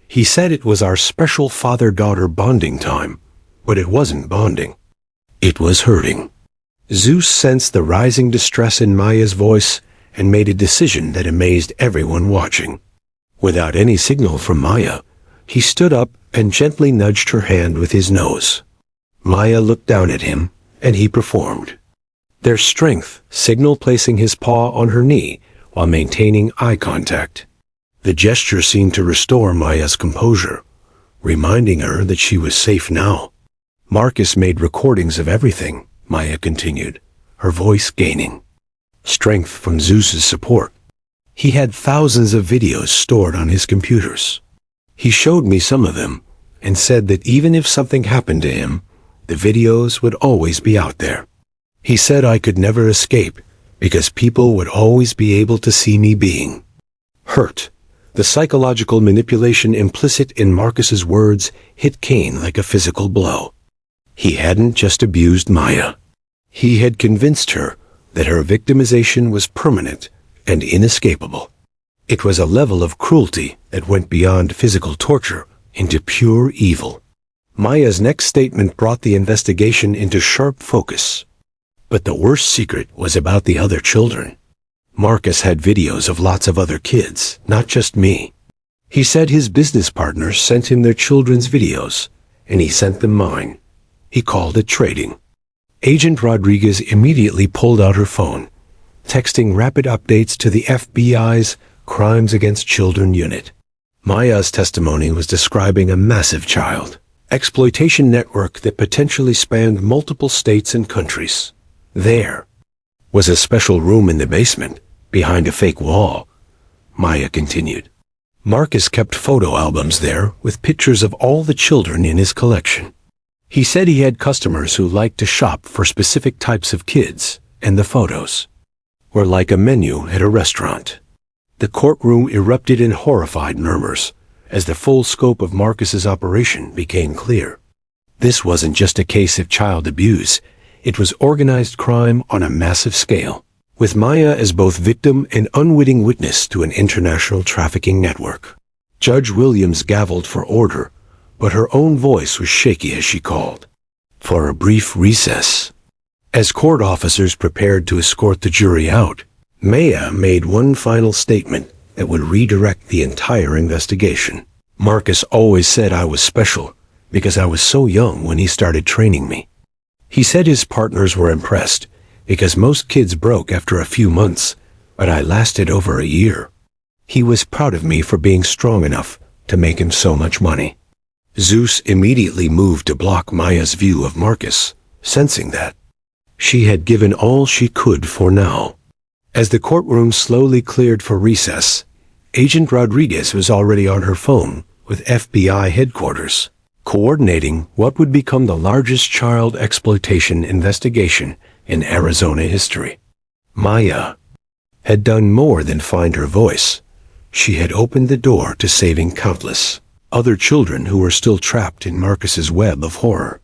He said it was our special father-daughter bonding time, but it wasn't bonding. It was hurting. Zeus sensed the rising distress in Maya's voice and made a decision that amazed everyone watching. Without any signal from Maya, he stood up and gently nudged her hand with his nose. Maya looked down at him, and he performed. Their strength signal placing his paw on her knee while maintaining eye contact. The gesture seemed to restore Maya's composure, reminding her that she was safe now. Marcus made recordings of everything, Maya continued, her voice gaining strength from Zeus's support. He had thousands of videos stored on his computers. He showed me some of them and said that even if something happened to him, the videos would always be out there. He said I could never escape because people would always be able to see me being hurt. The psychological manipulation implicit in Marcus's words hit Kane like a physical blow. He hadn't just abused Maya. He had convinced her that her victimization was permanent and inescapable. It was a level of cruelty that went beyond physical torture into pure evil. Maya's next statement brought the investigation into sharp focus. But the worst secret was about the other children. Marcus had videos of lots of other kids, not just me. He said his business partners sent him their children's videos, and he sent them mine. He called it trading. Agent Rodriguez immediately pulled out her phone, texting rapid updates to the FBI's Crimes Against Children unit. Maya's testimony was describing a massive child exploitation network that potentially spanned multiple states and countries. There was a special room in the basement, behind a fake wall, Maya continued. Marcus kept photo albums there with pictures of all the children in his collection. He said he had customers who liked to shop for specific types of kids, and the photos were like a menu at a restaurant. The courtroom erupted in horrified murmurs as the full scope of Marcus's operation became clear. This wasn't just a case of child abuse. It was organized crime on a massive scale, with Maya as both victim and unwitting witness to an international trafficking network. Judge Williams gavelled for order, but her own voice was shaky as she called for a brief recess. As court officers prepared to escort the jury out, Maya made one final statement that would redirect the entire investigation. Marcus always said I was special because I was so young when he started training me. He said his partners were impressed because most kids broke after a few months, but I lasted over a year. He was proud of me for being strong enough to make him so much money. Zeus immediately moved to block Maya's view of Marcus, sensing that she had given all she could for now. As the courtroom slowly cleared for recess, Agent Rodriguez was already on her phone with FBI headquarters, coordinating what would become the largest child exploitation investigation in Arizona history. Maya had done more than find her voice. She had opened the door to saving countless other children who were still trapped in Marcus's web of horror.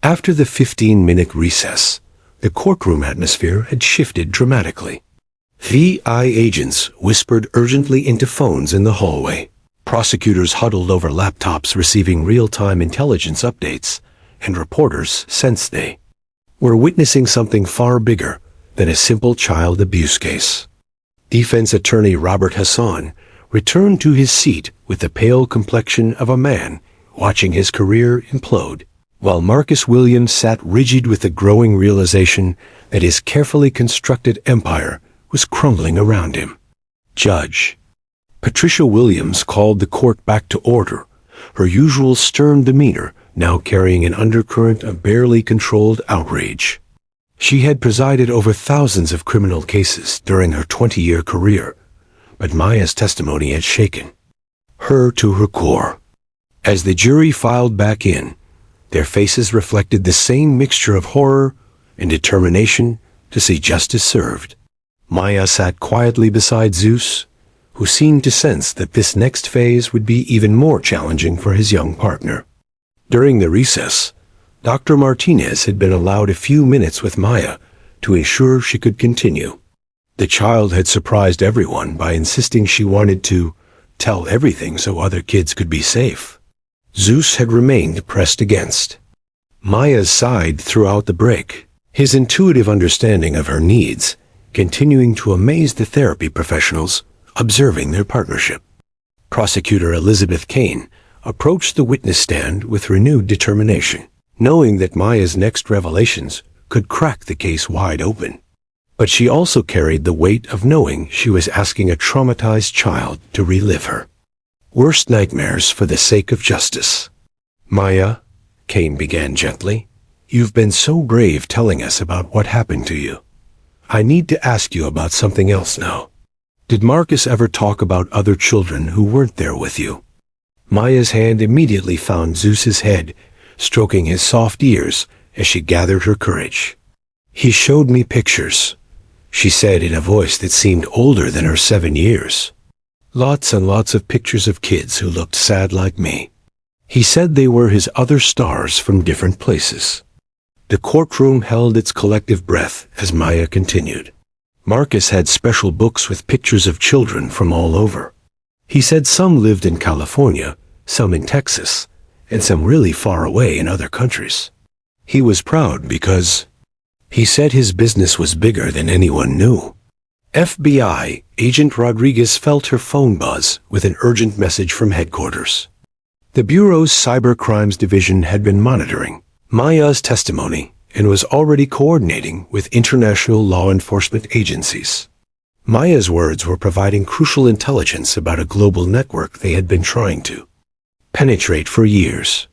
After the 15-minute recess, the courtroom atmosphere had shifted dramatically. VI agents whispered urgently into phones in the hallway. Prosecutors huddled over laptops receiving real-time intelligence updates, and reporters sensed they were witnessing something far bigger than a simple child abuse case. Defense attorney Robert Hassan returned to his seat with the pale complexion of a man watching his career implode, while Marcus Williams sat rigid with the growing realization that his carefully constructed empire was crumbling around him. Judge Patricia Williams called the court back to order, her usual stern demeanor now carrying an undercurrent of barely controlled outrage. She had presided over thousands of criminal cases during her 20-year career, but Maya's testimony had shaken her to her core. As the jury filed back in, their faces reflected the same mixture of horror and determination to see justice served. Maya sat quietly beside Zeus, who seemed to sense that this next phase would be even more challenging for his young partner. During the recess, Dr. Martinez had been allowed a few minutes with Maya to ensure she could continue. The child had surprised everyone by insisting she wanted to tell everything so other kids could be safe. Zeus had remained pressed against Maya's side throughout the break, his intuitive understanding of her needs continuing to amaze the therapy professionals observing their partnership. Prosecutor Elizabeth Kane approached the witness stand with renewed determination, knowing that Maya's next revelations could crack the case wide open. But she also carried the weight of knowing she was asking a traumatized child to relive her worst nightmares for the sake of justice. Maya, Kane began gently, you've been so brave telling us about what happened to you. I need to ask you about something else now. Did Marcus ever talk about other children who weren't there with you? Maya's hand immediately found Zeus's head, stroking his soft ears as she gathered her courage. He showed me pictures, she said in a voice that seemed older than her 7 years. Lots and lots of pictures of kids who looked sad like me. He said they were his other stars from different places. The courtroom held its collective breath as Maya continued. Marcus had special books with pictures of children from all over. He said some lived in California, some in Texas, and some really far away in other countries. He was proud because he said his business was bigger than anyone knew. FBI Agent Rodriguez felt her phone buzz with an urgent message from headquarters. The Bureau's Cybercrimes Division had been monitoring Maya's testimony and was already coordinating with international law enforcement agencies. Maya's words were providing crucial intelligence about a global network they had been trying to penetrate for years.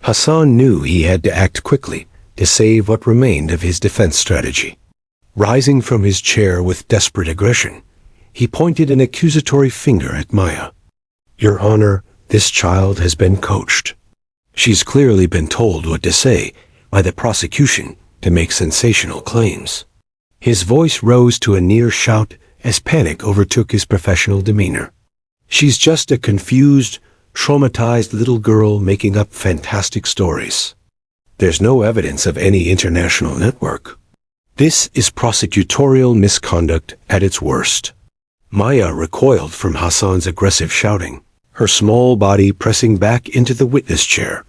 Hassan knew he had to act quickly to save what remained of his defense strategy. Rising from his chair with desperate aggression, he pointed an accusatory finger at Maya. "Your Honor, this child has been coached. She's clearly been told what to say by the prosecution to make sensational claims." His voice rose to a near shout as panic overtook his professional demeanor. "She's just a confused, traumatized little girl making up fantastic stories. There's no evidence of any international network. This is prosecutorial misconduct at its worst." Maya recoiled from Hassan's aggressive shouting, her small body pressing back into the witness chair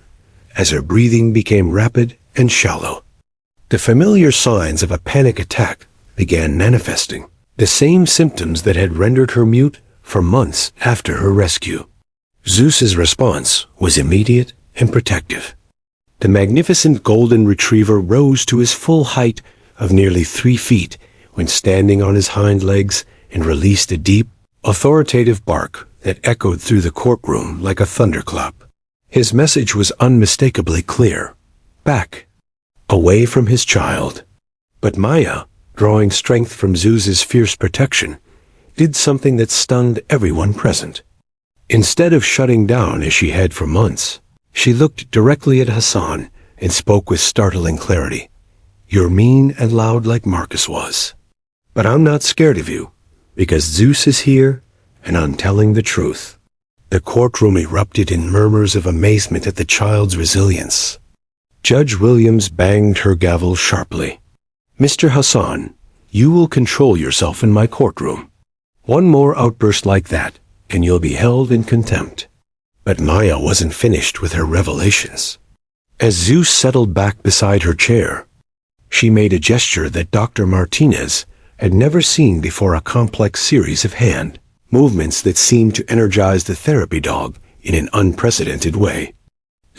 as her breathing became rapid and shallow. The familiar signs of a panic attack began manifesting, the same symptoms that had rendered her mute for months after her rescue. Zeus's response was immediate and protective. The magnificent golden retriever rose to his full height of nearly 3 feet when standing on his hind legs and released a deep, authoritative bark that echoed through the courtroom like a thunderclap. His message was unmistakably clear. Back. Away from his child. But Maya, drawing strength from Zeus's fierce protection, did something that stunned everyone present. Instead of shutting down as she had for months, she looked directly at Hassan and spoke with startling clarity. "You're mean and loud like Marcus was. But I'm not scared of you, because Zeus is here and I'm telling the truth." The courtroom erupted in murmurs of amazement at the child's resilience. Judge Williams banged her gavel sharply. "Mr. Hassan, you will control yourself in my courtroom. One more outburst like that, and you'll be held in contempt." But Maya wasn't finished with her revelations. As Zeus settled back beside her chair, she made a gesture that Dr. Martinez had never seen before, a complex series of hand movements that seemed to energize the therapy dog in an unprecedented way.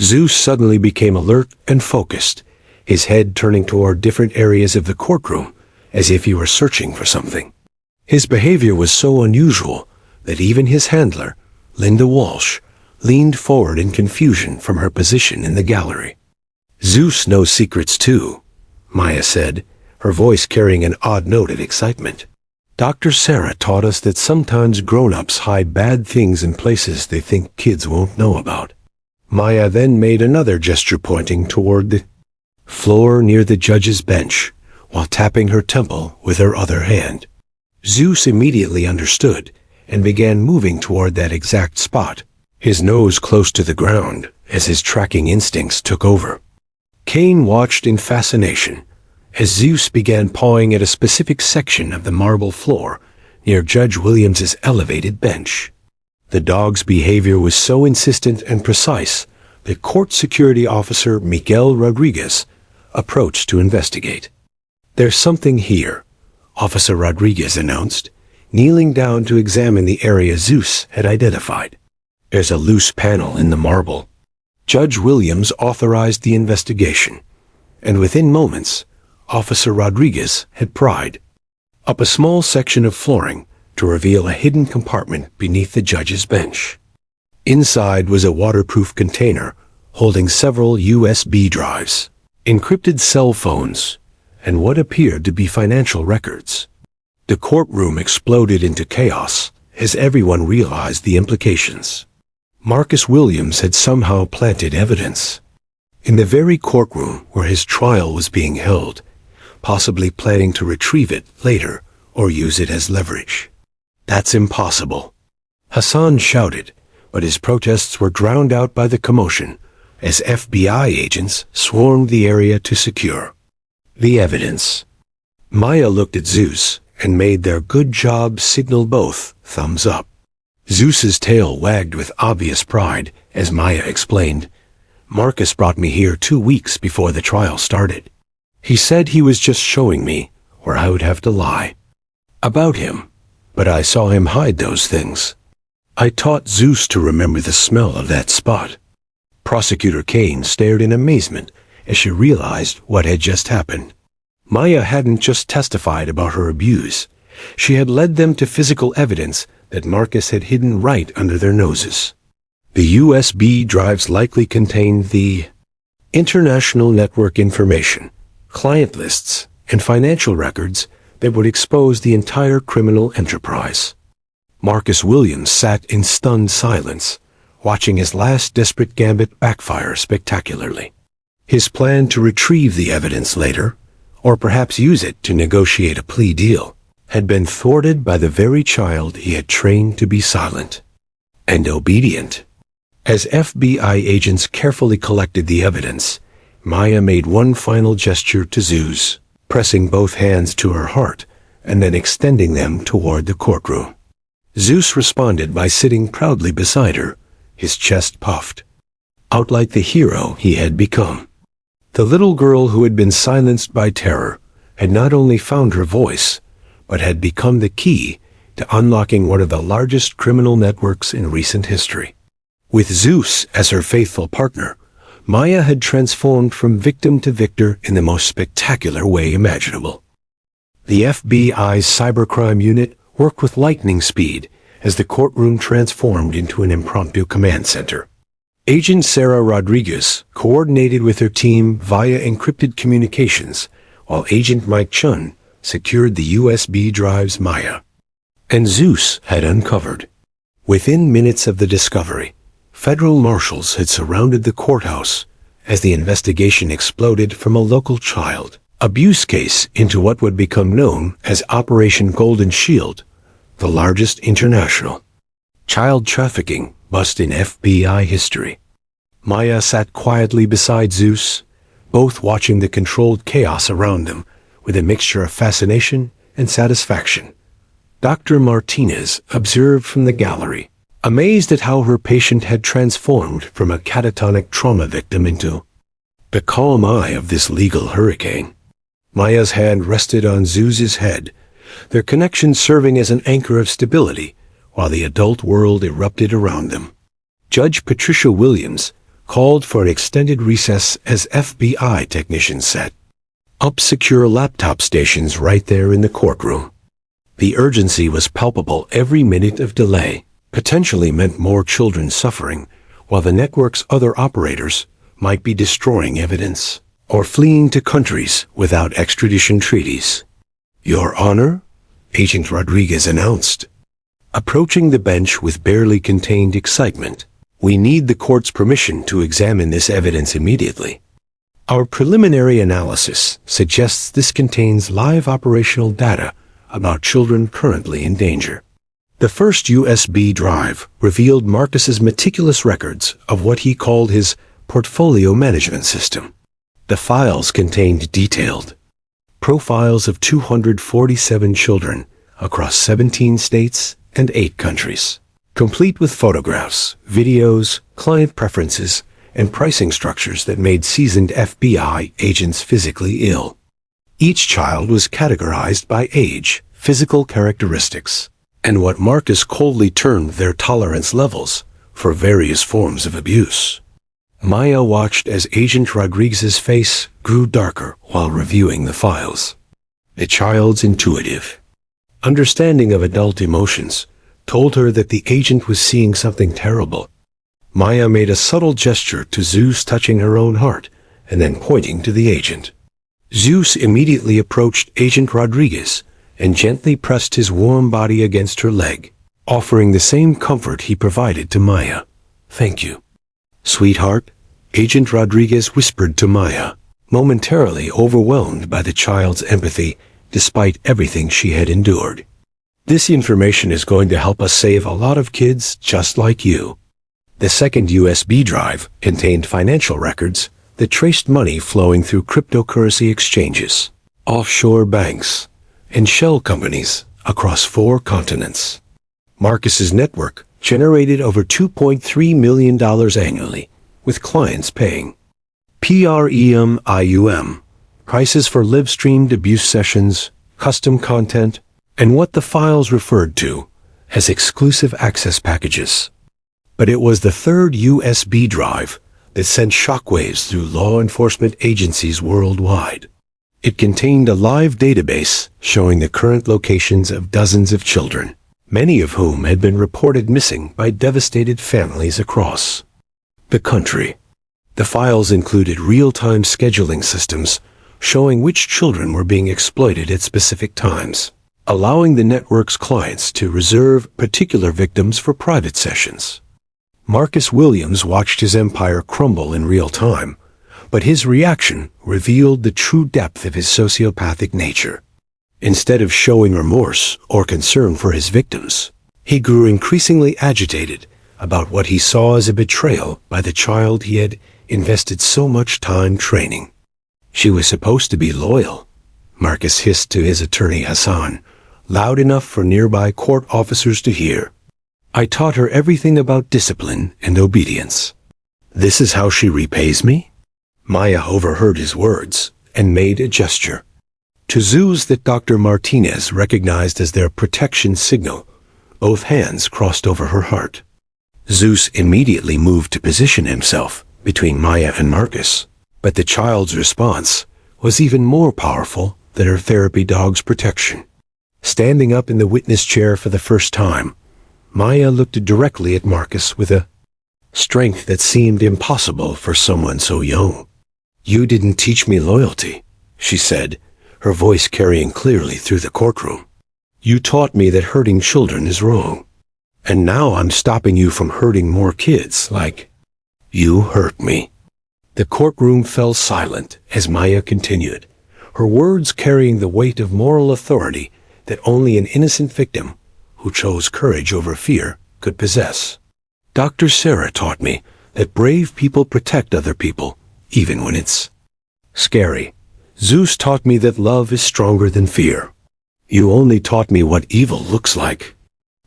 Zeus suddenly became alert and focused, his head turning toward different areas of the courtroom as if he were searching for something. His behavior was so unusual that even his handler, Linda Walsh, leaned forward in confusion from her position in the gallery. "Zeus knows secrets too," Maya said, her voice carrying an odd note of excitement. "Dr. Sarah taught us that sometimes grown-ups hide bad things in places they think kids won't know about." Maya then made another gesture pointing toward the floor near the judge's bench, while tapping her temple with her other hand. Zeus immediately understood and began moving toward that exact spot, his nose close to the ground as his tracking instincts took over. Cain watched in fascination as Zeus began pawing at a specific section of the marble floor near Judge Williams's elevated bench. The dog's behavior was so insistent and precise that Court Security Officer Miguel Rodriguez approached to investigate. "There's something here," Officer Rodriguez announced, kneeling down to examine the area Zeus had identified. "There's a loose panel in the marble." Judge Williams authorized the investigation, and within moments, Officer Rodriguez had pried up a small section of flooring to reveal a hidden compartment beneath the judge's bench. Inside was a waterproof container holding several USB drives, encrypted cell phones, and what appeared to be financial records. The courtroom exploded into chaos as everyone realized the implications. Marcus Williams had somehow planted evidence in the very courtroom where his trial was being held, possibly planning to retrieve it later or use it as leverage. "That's impossible," Hassan shouted, but his protests were drowned out by the commotion as FBI agents swarmed the area to secure the evidence. Maya looked at Zeus and made their good job signal both thumbs up. Zeus's tail wagged with obvious pride as Maya explained, "Marcus brought me here 2 weeks before the trial started. He said he was just showing me where I would have to lie about him, but I saw him hide those things. I taught Zeus to remember the smell of that spot." Prosecutor Kane stared in amazement as she realized what had just happened. Maya hadn't just testified about her abuse. She had led them to physical evidence that Marcus had hidden right under their noses. The USB drives likely contained the international network information, client lists, and financial records that would expose the entire criminal enterprise. Marcus Williams sat in stunned silence, watching his last desperate gambit backfire spectacularly. His plan to retrieve the evidence later, or perhaps use it to negotiate a plea deal, had been thwarted by the very child he had trained to be silent and obedient. As FBI agents carefully collected the evidence, Maya made one final gesture to Zeus, pressing both hands to her heart and then extending them toward the courtroom. Zeus responded by sitting proudly beside her, his chest puffed out like the hero he had become. The little girl who had been silenced by terror had not only found her voice, but had become the key to unlocking one of the largest criminal networks in recent history. With Zeus as her faithful partner, Maya had transformed from victim to victor in the most spectacular way imaginable. The FBI's cybercrime unit worked with lightning speed as the courtroom transformed into an impromptu command center. Agent Sarah Rodriguez coordinated with her team via encrypted communications, while Agent Mike Chun secured the USB drives Maya and Zeus had uncovered. Within minutes of the discovery, federal marshals had surrounded the courthouse as the investigation exploded from a local child abuse case into what would become known as Operation Golden Shield, the largest international child trafficking bust in FBI history. Maya sat quietly beside Zeus, both watching the controlled chaos around them with a mixture of fascination and satisfaction. Dr. Martinez observed from the gallery, amazed at how her patient had transformed from a catatonic trauma victim into the calm eye of this legal hurricane. Maya's hand rested on Zeus's head, their connection serving as an anchor of stability while the adult world erupted around them. Judge Patricia Williams called for an extended recess as FBI technicians set up secure laptop stations right there in the courtroom. The urgency was palpable. Every minute of delay potentially meant more children suffering, while the network's other operators might be destroying evidence or fleeing to countries without extradition treaties. "Your Honor," Agent Rodriguez announced, approaching the bench with barely contained excitement, "we need the court's permission to examine this evidence immediately. Our preliminary analysis suggests this contains live operational data about children currently in danger." The first USB drive revealed Marcus's meticulous records of what he called his portfolio management system. The files contained detailed profiles of 247 children across 17 states and 8 countries, complete with photographs, videos, client preferences, and pricing structures that made seasoned FBI agents physically ill. Each child was categorized by age, physical characteristics, and what Marcus coldly termed their tolerance levels for various forms of abuse. Maya watched as Agent Rodriguez's face grew darker while reviewing the files. The child's intuitive understanding of adult emotions told her that the agent was seeing something terrible. Maya made a subtle gesture to Zeus, touching her own heart and then pointing to the agent. Zeus immediately approached Agent Rodriguez and gently pressed his warm body against her leg, offering the same comfort he provided to Maya. "Thank you, sweetheart," Agent Rodriguez whispered to Maya, momentarily overwhelmed by the child's empathy despite everything she had endured. "This information is going to help us save a lot of kids just like you." The second USB drive contained financial records that traced money flowing through cryptocurrency exchanges, offshore banks, and shell companies across 4 continents. Marcus's network generated over $2.3 million annually, with clients paying premium prices for live-streamed abuse sessions, custom content, and what the files referred to as exclusive access packages. But it was the third USB drive that sent shockwaves through law enforcement agencies worldwide. It contained a live database showing the current locations of dozens of children, many of whom had been reported missing by devastated families across the country. The files included real-time scheduling systems showing which children were being exploited at specific times, allowing the network's clients to reserve particular victims for private sessions. Marcus Williams watched his empire crumble in real time, but his reaction revealed the true depth of his sociopathic nature. Instead of showing remorse or concern for his victims, he grew increasingly agitated about what he saw as a betrayal by the child he had invested so much time training. "She was supposed to be loyal," Marcus hissed to his attorney Hassan, loud enough for nearby court officers to hear. "I taught her everything about discipline and obedience. This is how she repays me?" Maya overheard his words and made a gesture to Zeus that Dr. Martinez recognized as their protection signal. Both hands crossed over her heart. Zeus immediately moved to position himself between Maya and Marcus, but the child's response was even more powerful than her therapy dog's protection. Standing up in the witness chair for the first time, Maya looked directly at Marcus with a strength that seemed impossible for someone so young. "You didn't teach me loyalty," she said, her voice carrying clearly through the courtroom. "You taught me that hurting children is wrong. And now I'm stopping you from hurting more kids like you hurt me." The courtroom fell silent as Maya continued, her words carrying the weight of moral authority that only an innocent victim who chose courage over fear could possess. "Dr. Sarah taught me that brave people protect other people, even when it's scary. Zeus taught me that love is stronger than fear. You only taught me what evil looks like."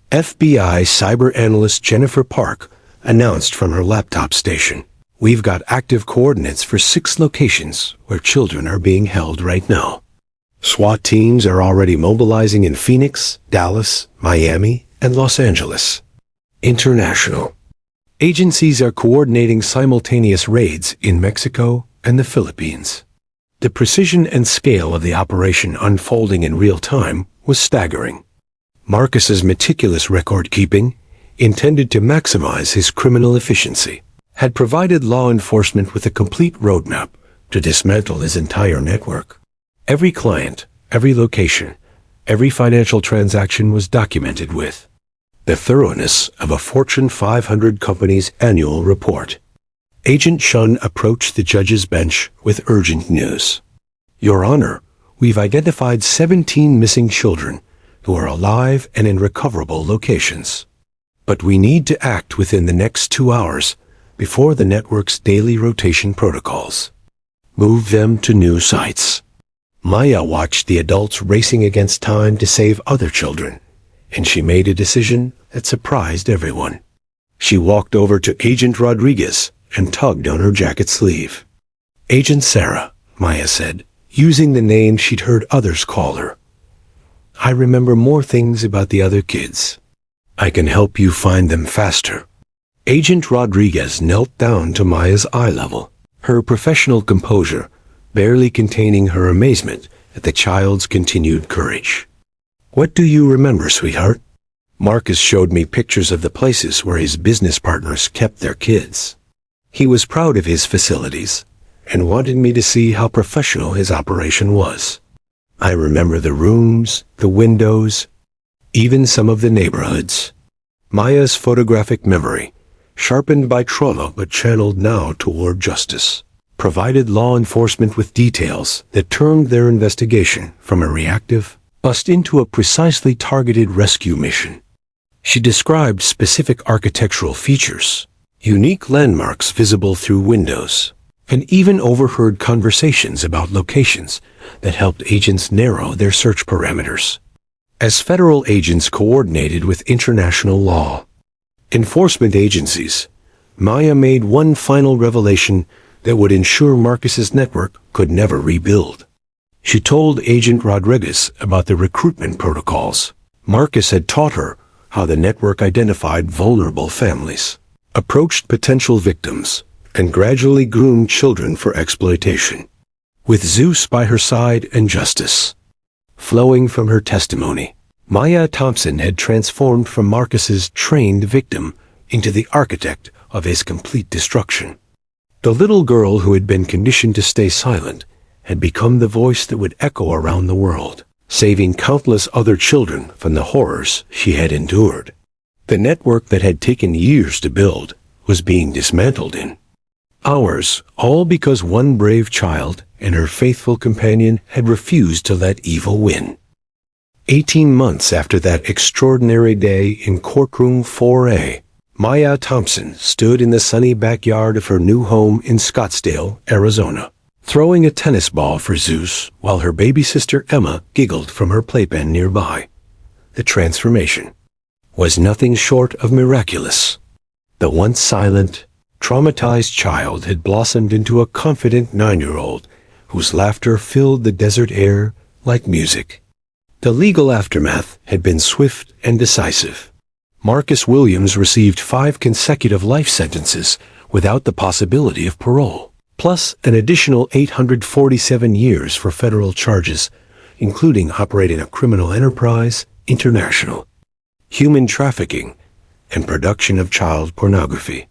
FBI cyber analyst Jennifer Park announced from her laptop station, "We've got active coordinates for 6 locations where children are being held right now. SWAT teams are already mobilizing in Phoenix, Dallas, Miami, and Los Angeles. International agencies are coordinating simultaneous raids in Mexico and the Philippines." The precision and scale of the operation unfolding in real time was staggering. Marcus's meticulous record-keeping, intended to maximize his criminal efficiency, had provided law enforcement with a complete roadmap to dismantle his entire network. Every client, every location, every financial transaction was documented with the thoroughness of a Fortune 500 company's annual report. Agent Shun approached the judge's bench with urgent news. "Your Honor, we've identified 17 missing children who are alive and in recoverable locations. But we need to act within the next 2 hours before the network's daily rotation protocols. Move them to new sites." Maya watched the adults racing against time to save other children, and she made a decision that surprised everyone. She walked over to Agent Rodriguez and tugged on her jacket sleeve. "Agent Sarah," Maya said, using the name she'd heard others call her. "I remember more things about the other kids. I can help you find them faster." Agent Rodriguez knelt down to Maya's eye level, her professional composure barely containing her amazement at the child's continued courage. "What do you remember, sweetheart?" Marcus showed me pictures of the places where his business partners kept their kids. He was proud of his facilities and wanted me to see how professional his operation was. "I remember the rooms, the windows, even some of the neighborhoods." Maya's photographic memory, sharpened by trauma but channeled now toward justice, provided law enforcement with details that turned their investigation from a reactive bust into a precisely targeted rescue mission. She described specific architectural features, unique landmarks visible through windows, and even overheard conversations about locations that helped agents narrow their search parameters. As federal agents coordinated with international law enforcement agencies, Maya made one final revelation that would ensure Marcus's network could never rebuild. She told Agent Rodriguez about the recruitment protocols. Marcus had taught her how the network identified vulnerable families, approached potential victims, and gradually groomed children for exploitation. With Zeus by her side and justice flowing from her testimony, Maya Thompson had transformed from Marcus's trained victim into the architect of his complete destruction. The little girl who had been conditioned to stay silent had become the voice that would echo around the world, saving countless other children from the horrors she had endured. The network that had taken years to build was being dismantled in hours, all because one brave child and her faithful companion had refused to let evil win. 18 months after that extraordinary day in Courtroom 4A, Maya Thompson stood in the sunny backyard of her new home in Scottsdale, Arizona, throwing a tennis ball for Zeus while her baby sister Emma giggled from her playpen nearby. The transformation was nothing short of miraculous. The once silent, traumatized child had blossomed into a confident 9-year-old whose laughter filled the desert air like music. The legal aftermath had been swift and decisive. Marcus Williams received 5 consecutive life sentences without the possibility of parole, plus an additional 847 years for federal charges, including operating a criminal enterprise, international human trafficking, and production of child pornography.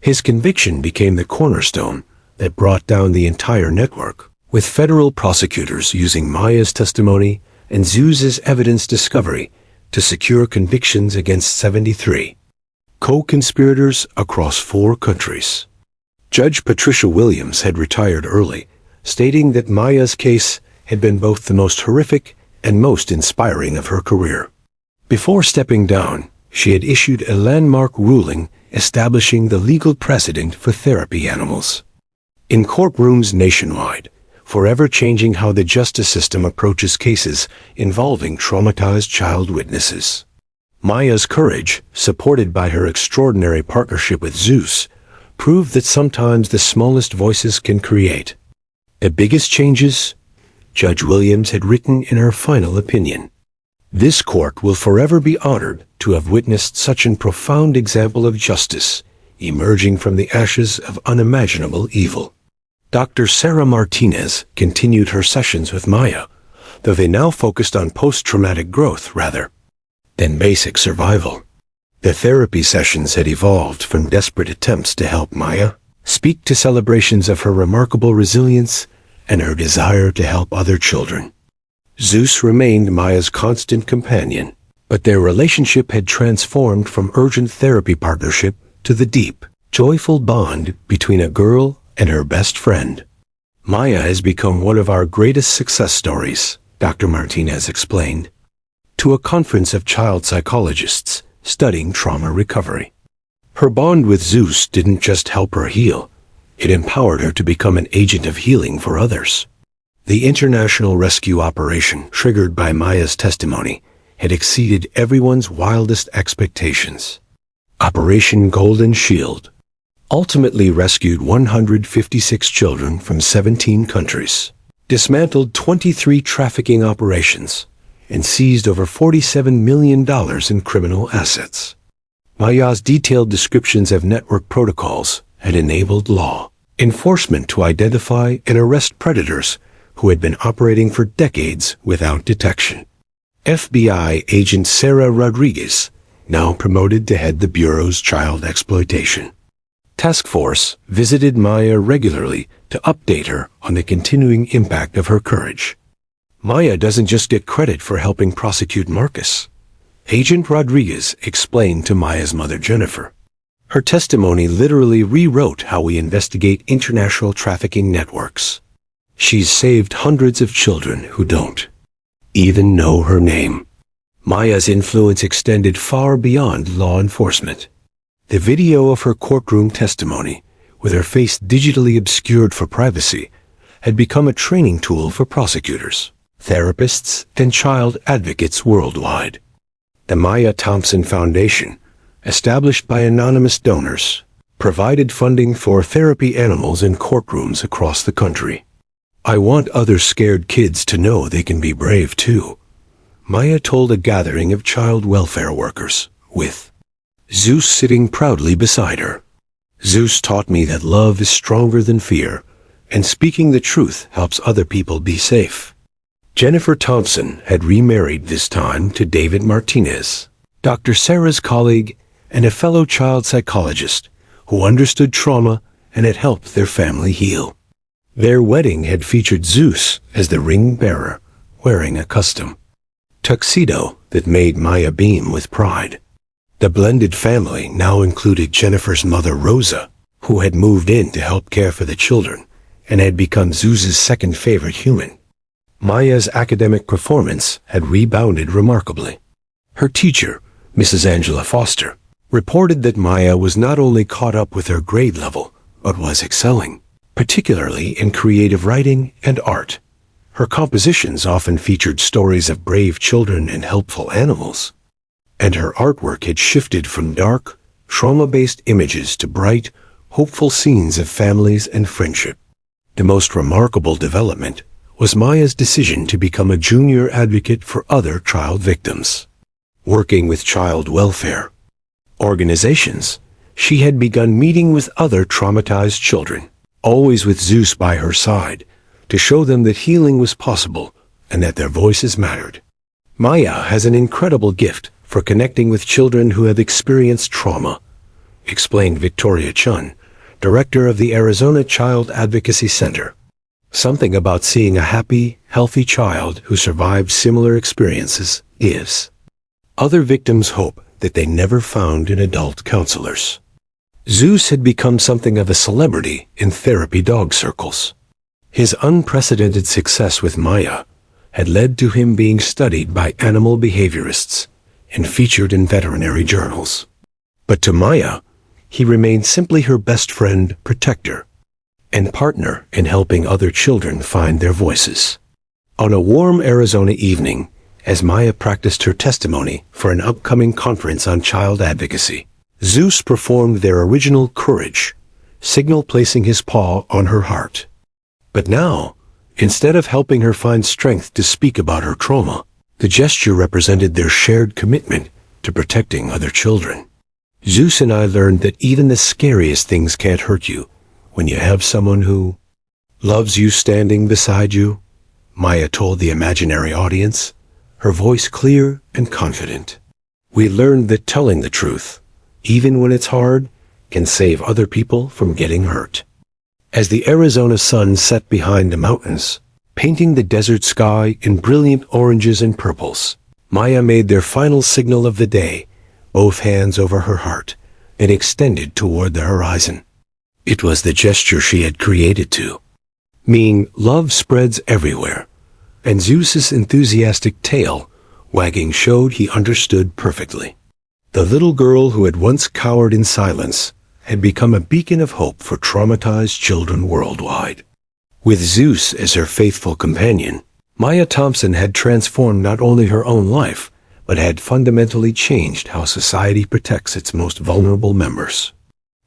His conviction became the cornerstone that brought down the entire network, with federal prosecutors using Maya's testimony and Zeus's evidence discovery to secure convictions against 73 co-conspirators across 4 countries. Judge Patricia Williams had retired early, stating that Maya's case had been both the most horrific and most inspiring of her career. Before stepping down, she had issued a landmark ruling establishing the legal precedent for therapy animals in courtrooms nationwide, forever changing how the justice system approaches cases involving traumatized child witnesses. Maya's courage, supported by her extraordinary partnership with Zeus, proved that sometimes the smallest voices can create the biggest changes. Judge Williams had written in her final opinion, "This court will forever be honored to have witnessed such an profound example of justice emerging from the ashes of unimaginable evil." Dr. Sarah Martinez continued her sessions with Maya, though they now focused on post-traumatic growth rather than basic survival. The therapy sessions had evolved from desperate attempts to help Maya speak to celebrations of her remarkable resilience and her desire to help other children. Zeus remained Maya's constant companion, but their relationship had transformed from urgent therapy partnership to the deep, joyful bond between a girl and her best friend. Maya has become one of our greatest success stories, Dr. Martinez explained to a conference of child psychologists studying trauma recovery. Her bond with Zeus didn't just help her heal, it empowered her to become an agent of healing for others. The international rescue operation triggered by Maya's testimony had exceeded everyone's wildest expectations. Operation Golden Shield ultimately rescued 156 children from 17 countries, dismantled 23 trafficking operations, and seized over $47 million in criminal assets. Maya's detailed descriptions of network protocols had enabled law enforcement to identify and arrest predators who had been operating for decades without detection. FBI agent Sarah Rodriguez, now promoted to head the Bureau's child exploitation task force, visited Maya regularly to update her on the continuing impact of her courage. Maya doesn't just get credit for helping prosecute Marcus. Agent Rodriguez explained to Maya's mother Jennifer, her testimony literally rewrote how we investigate international trafficking networks. She's saved hundreds of children who don't even know her name. Maya's influence extended far beyond law enforcement. The video of her courtroom testimony, with her face digitally obscured for privacy, had become a training tool for prosecutors, therapists, and child advocates worldwide. The Maya Thompson Foundation, established by anonymous donors, provided funding for therapy animals in courtrooms across the country. "I want other scared kids to know they can be brave too," Maya told a gathering of child welfare workers, with Zeus sitting proudly beside her. "Zeus taught me that love is stronger than fear, and speaking the truth helps other people be safe." Jennifer Thompson had remarried this time to David Martinez, Dr. Sarah's colleague and a fellow child psychologist who understood trauma and had helped their family heal. Their wedding had featured Zeus as the ring bearer, wearing a custom tuxedo that made Maya beam with pride. The blended family now included Jennifer's mother Rosa, who had moved in to help care for the children and had become Zeus's second favorite human. Maya's academic performance had rebounded remarkably. Her teacher, Mrs. Angela Foster, reported that Maya was not only caught up with her grade level, but was excelling, particularly in creative writing and art. Her compositions often featured stories of brave children and helpful animals, and her artwork had shifted from dark, trauma-based images to bright, hopeful scenes of families and friendship. The most remarkable development was Maya's decision to become a junior advocate for other child victims. Working with child welfare organizations, she had begun meeting with other traumatized children, always with Zeus by her side, to show them that healing was possible and that their voices mattered. Maya has an incredible gift for connecting with children who have experienced trauma, explained Victoria Chun, director of the Arizona Child Advocacy Center. "Something about seeing a happy, healthy child who survived similar experiences gives other victims hope that they never found in adult counselors." Zeus had become something of a celebrity in therapy dog circles. His unprecedented success with Maya had led to him being studied by animal behaviorists and featured in veterinary journals. But to Maya, he remained simply her best friend, protector, and partner in helping other children find their voices. On a warm Arizona evening, as Maya practiced her testimony for an upcoming conference on child advocacy, Zeus performed their original Courage, signal placing his paw on her heart. But now, instead of helping her find strength to speak about her trauma, the gesture represented their shared commitment to protecting other children. "Zeus and I learned that even the scariest things can't hurt you when you have someone who loves you standing beside you," Maya told the imaginary audience, her voice clear and confident. "We learned that telling the truth, even when it's hard, can save other people from getting hurt." As the Arizona sun set behind the mountains, painting the desert sky in brilliant oranges and purples, Maya made their final signal of the day, both hands over her heart, and extended toward the horizon. It was the gesture she had created to mean love spreads everywhere, and Zeus's enthusiastic tail wagging showed he understood perfectly. The little girl who had once cowered in silence had become a beacon of hope for traumatized children worldwide. With Zeus as her faithful companion, Maya Thompson had transformed not only her own life, but had fundamentally changed how society protects its most vulnerable members.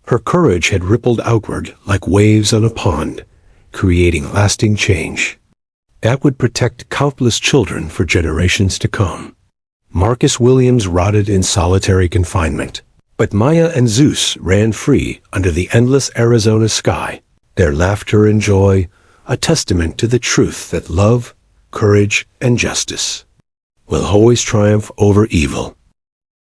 Her courage had rippled outward like waves on a pond, creating lasting change that would protect countless children for generations to come. Marcus Williams rotted in solitary confinement, but Maya and Zeus ran free under the endless Arizona sky, their laughter and joy a testament to the truth that love, courage, and justice will always triumph over evil.